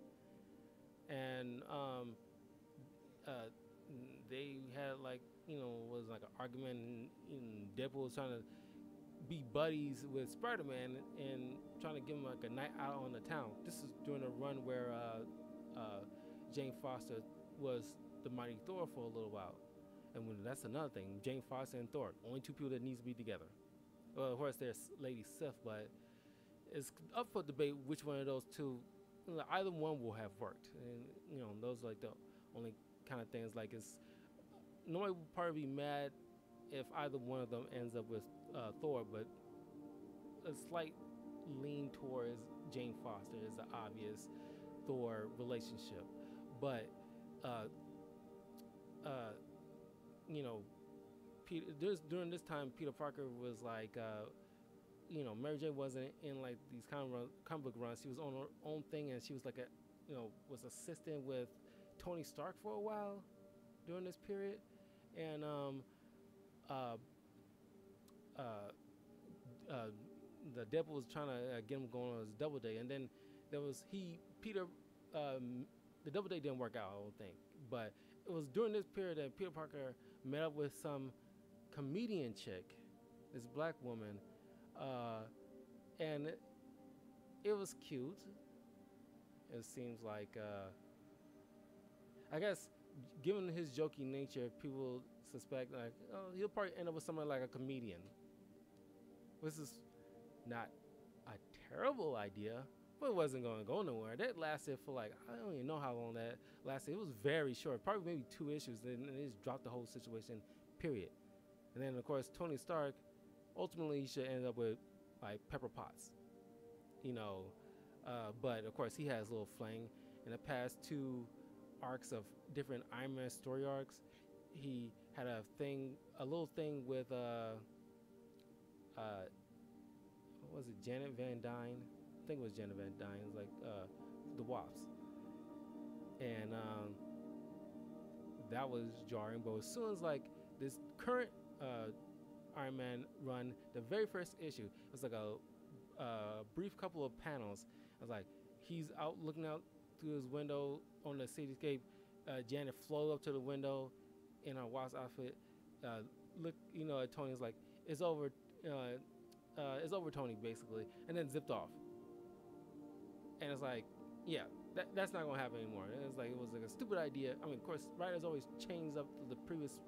and they had like, you know, was like an argument, and Deadpool was trying to be buddies with Spider-Man and trying to give him like a night out on the town. This is during a run where Jane Foster was the Mighty Thor for a little while. And that's another thing, Jane Foster and Thor, only two people that needs to be together. Well, of course there's Lady Sif, but it's up for debate which one of those two, you know, either one will have worked. And, you know, those are like the only kind of things, like it's, nobody would probably be mad if either one of them ends up with Thor, but a slight lean towards Jane Foster is the obvious Thor relationship. But you know, during this time, Peter Parker was like, you know, Mary Jane wasn't in like these comic book runs. She was on her own thing, and she was like you know, was assisting with Tony Stark for a while during this period, and the Deadpool was trying to get him going on his double day, and then there was the double day didn't work out, I don't think, but it was during this period that Peter Parker met up with some comedian chick, this black woman, and it was cute. It seems like, I guess, given his jokey nature, people suspect like, oh, he'll probably end up with someone like a comedian. This is not a terrible idea, but it wasn't going to go nowhere. That lasted for like, I don't even know how long that lasted. It was very short, probably maybe 2 issues, then they just dropped the whole situation, period. And then, of course, Tony Stark, ultimately, he should end up with like Pepper Potts, you know. But of course, he has a little fling. In the past 2 arcs of different Iron Man story arcs, he had a little thing with what was it, Janet Van Dyne? I think it was Janet Van Dyne. It was like the Wasp, and that was jarring. But as soon as like this current Iron Man run, the very first issue, it was like a brief couple of panels. I was like, he's out looking out through his window on the cityscape, Janet float up to the window in her Wasp outfit. Look, at Tony's like, it's over, Tony, basically, and then zipped off. And it's like, yeah, that's not gonna happen anymore. And it's like it was like a stupid idea. I mean, of course, writers always change up the previous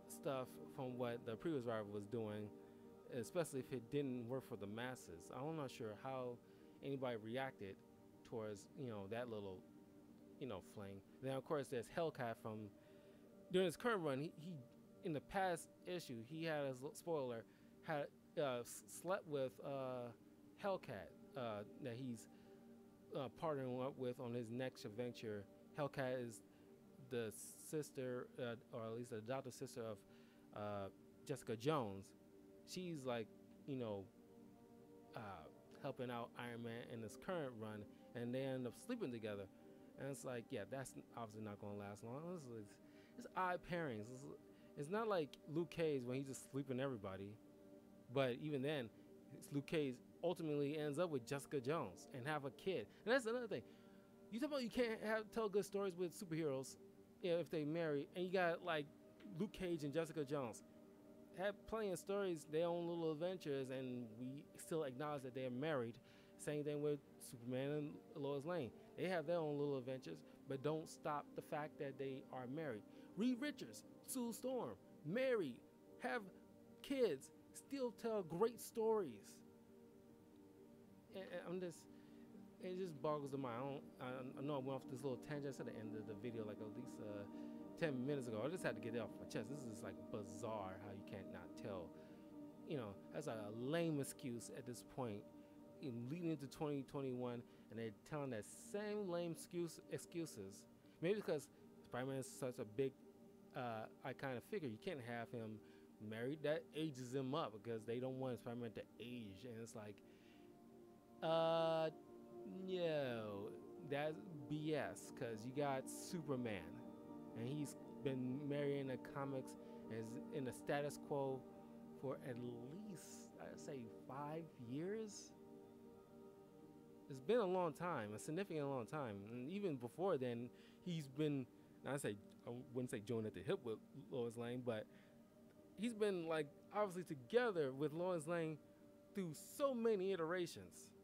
stuff from what the previous writer was doing, especially if it didn't work for the masses. I'm not sure how anybody reacted towards that little fling. Then of course there's Hellcat from during his current run. He in the past issue he had his spoiler had slept with Hellcat that he's partnering up with on his next adventure. Hellcat is the sister, or at least the adopted sister of Jessica Jones. She's like, helping out Iron Man in his current run, and they end up sleeping together. And it's like, yeah, that's obviously not going to last long. It's odd pairings. It's not like Luke Cage when he's just sleeping everybody. But even then, Luke Cage ultimately ends up with Jessica Jones and have a kid. And that's another thing. You talk about you can't tell good stories with superheroes, if they marry, and you got like Luke Cage and Jessica Jones have plenty of stories, their own little adventures, and we still acknowledge that they're married. Same thing with Superman and Lois Lane. They have their own little adventures, but don't stop the fact that they are married. Reed Richards, Sue Storm, married, have kids, still tell great stories. And it just boggles the mind. I know I went off this little tangent at the end of the video, like at least 10 minutes ago. I just had to get it off my chest. This is like bizarre how you can't not tell. That's a lame excuse at this point, leading into 2021, and they're telling that same lame excuses. Maybe because Spider-Man is such a big iconic figure, you can't have him married. That ages him up because they don't want Spider-Man to age, and it's like, no, that's BS, because you got Superman, and he's been married in the comics and is in the status quo for at least, I'd say, 5 years. It's been a long time, a significant long time, and even before then, he's been, I wouldn't say joined at the hip with Lois Lane, but he's been like obviously together with Lois Lane through so many iterations.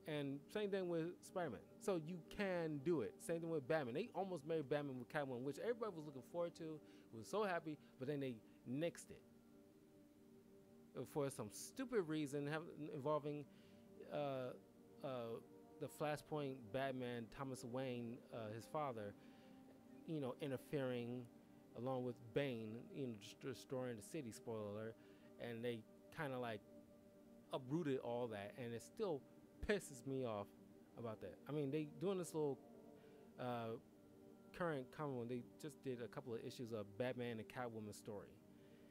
And same thing with Spider-Man. So you can do it. Same thing with Batman. They almost married Batman with Catwoman, which everybody was looking forward to. Was so happy, but then they nixed it for some stupid reason involving the Flashpoint Batman, Thomas Wayne, his father, interfering along with Bane, destroying the city. Spoiler alert. And they kind of like uprooted all that, and it still pisses me off about that. I mean, they doing this little current comic one. They just did a couple of issues of Batman and Catwoman story,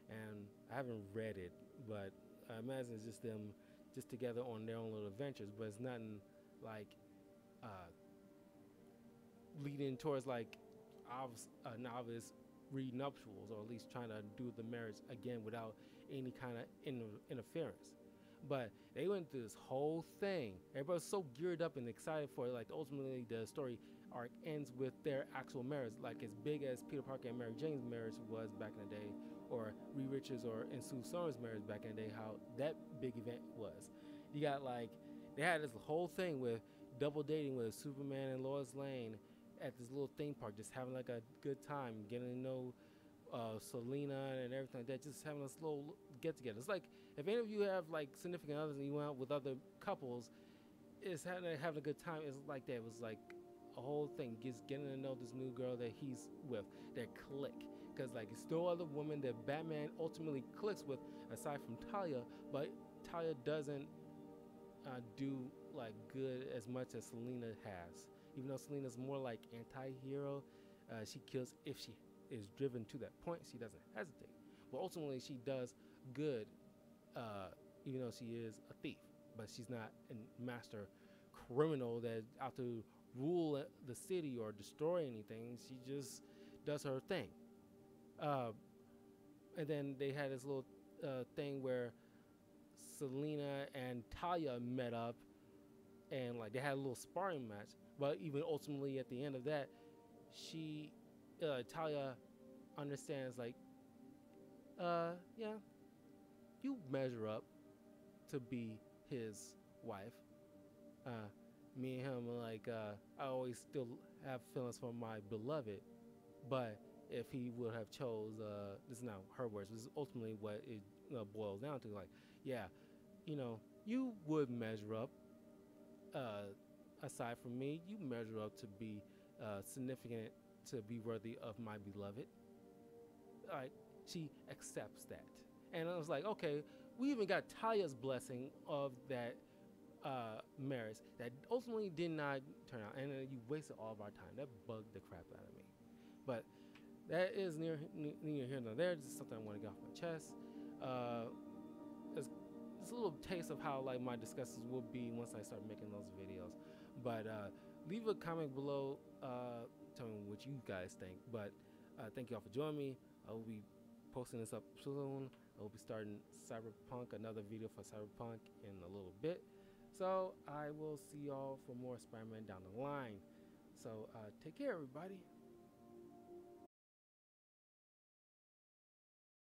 and I haven't read it, but I imagine it's just them just together on their own little adventures. But it's nothing like leading towards like novice renuptials, or at least trying to do the marriage again without any kind of interference. But they went through this whole thing. Everybody's so geared up and excited for it. Like ultimately, the story arc ends with their actual marriage, like as big as Peter Parker and Mary Jane's marriage was back in the day, or Reed Richards and Sue Storm's marriage back in the day. How that big event was. You got like they had this whole thing with double dating with Superman and Lois Lane at this little theme park, just having like a good time, getting to know Selena and everything like that, just having this little get together. It's like if any of you have like significant others and you went out with other couples, it's having a good time. It's like that. It was like a whole thing, just getting to know this new girl that he's with, their click. Because like it's no other woman that Batman ultimately clicks with aside from Talia, but Talia doesn't do like good as much as Selena has. Even though Selena's more like anti-hero, she kills if she is driven to that point. She doesn't hesitate. But ultimately, she does good, even though she is a thief. But she's not a master criminal that's out to rule the city or destroy anything. She just does her thing. And then they had this little thing where Selena and Talia met up and like they had a little sparring match. But even ultimately at the end of that, she, Talia, understands like, yeah, you measure up to be his wife. Me and him, like, I always still have feelings for my beloved, but if he would have chose, this is not her words, this is ultimately what it boils down to, like, yeah, you know, you would measure up, aside from me, you measure up to be significant, to be worthy of my beloved. Like, she accepts that. And I was like, okay, we even got Talia's blessing of that marriage that ultimately did not turn out, and you wasted all of our time. That bugged the crap out of me. But that is neither here nor there. Just something I want to get off my chest. It's a little taste of how like my discussions will be once I start making those videos. But leave a comment below, tell me what you guys think. But thank you all for joining me. I will be posting this up soon. I will be starting Cyberpunk, another video for Cyberpunk in a little bit. So I will see y'all for more Spider-Man down the line. So take care, everybody.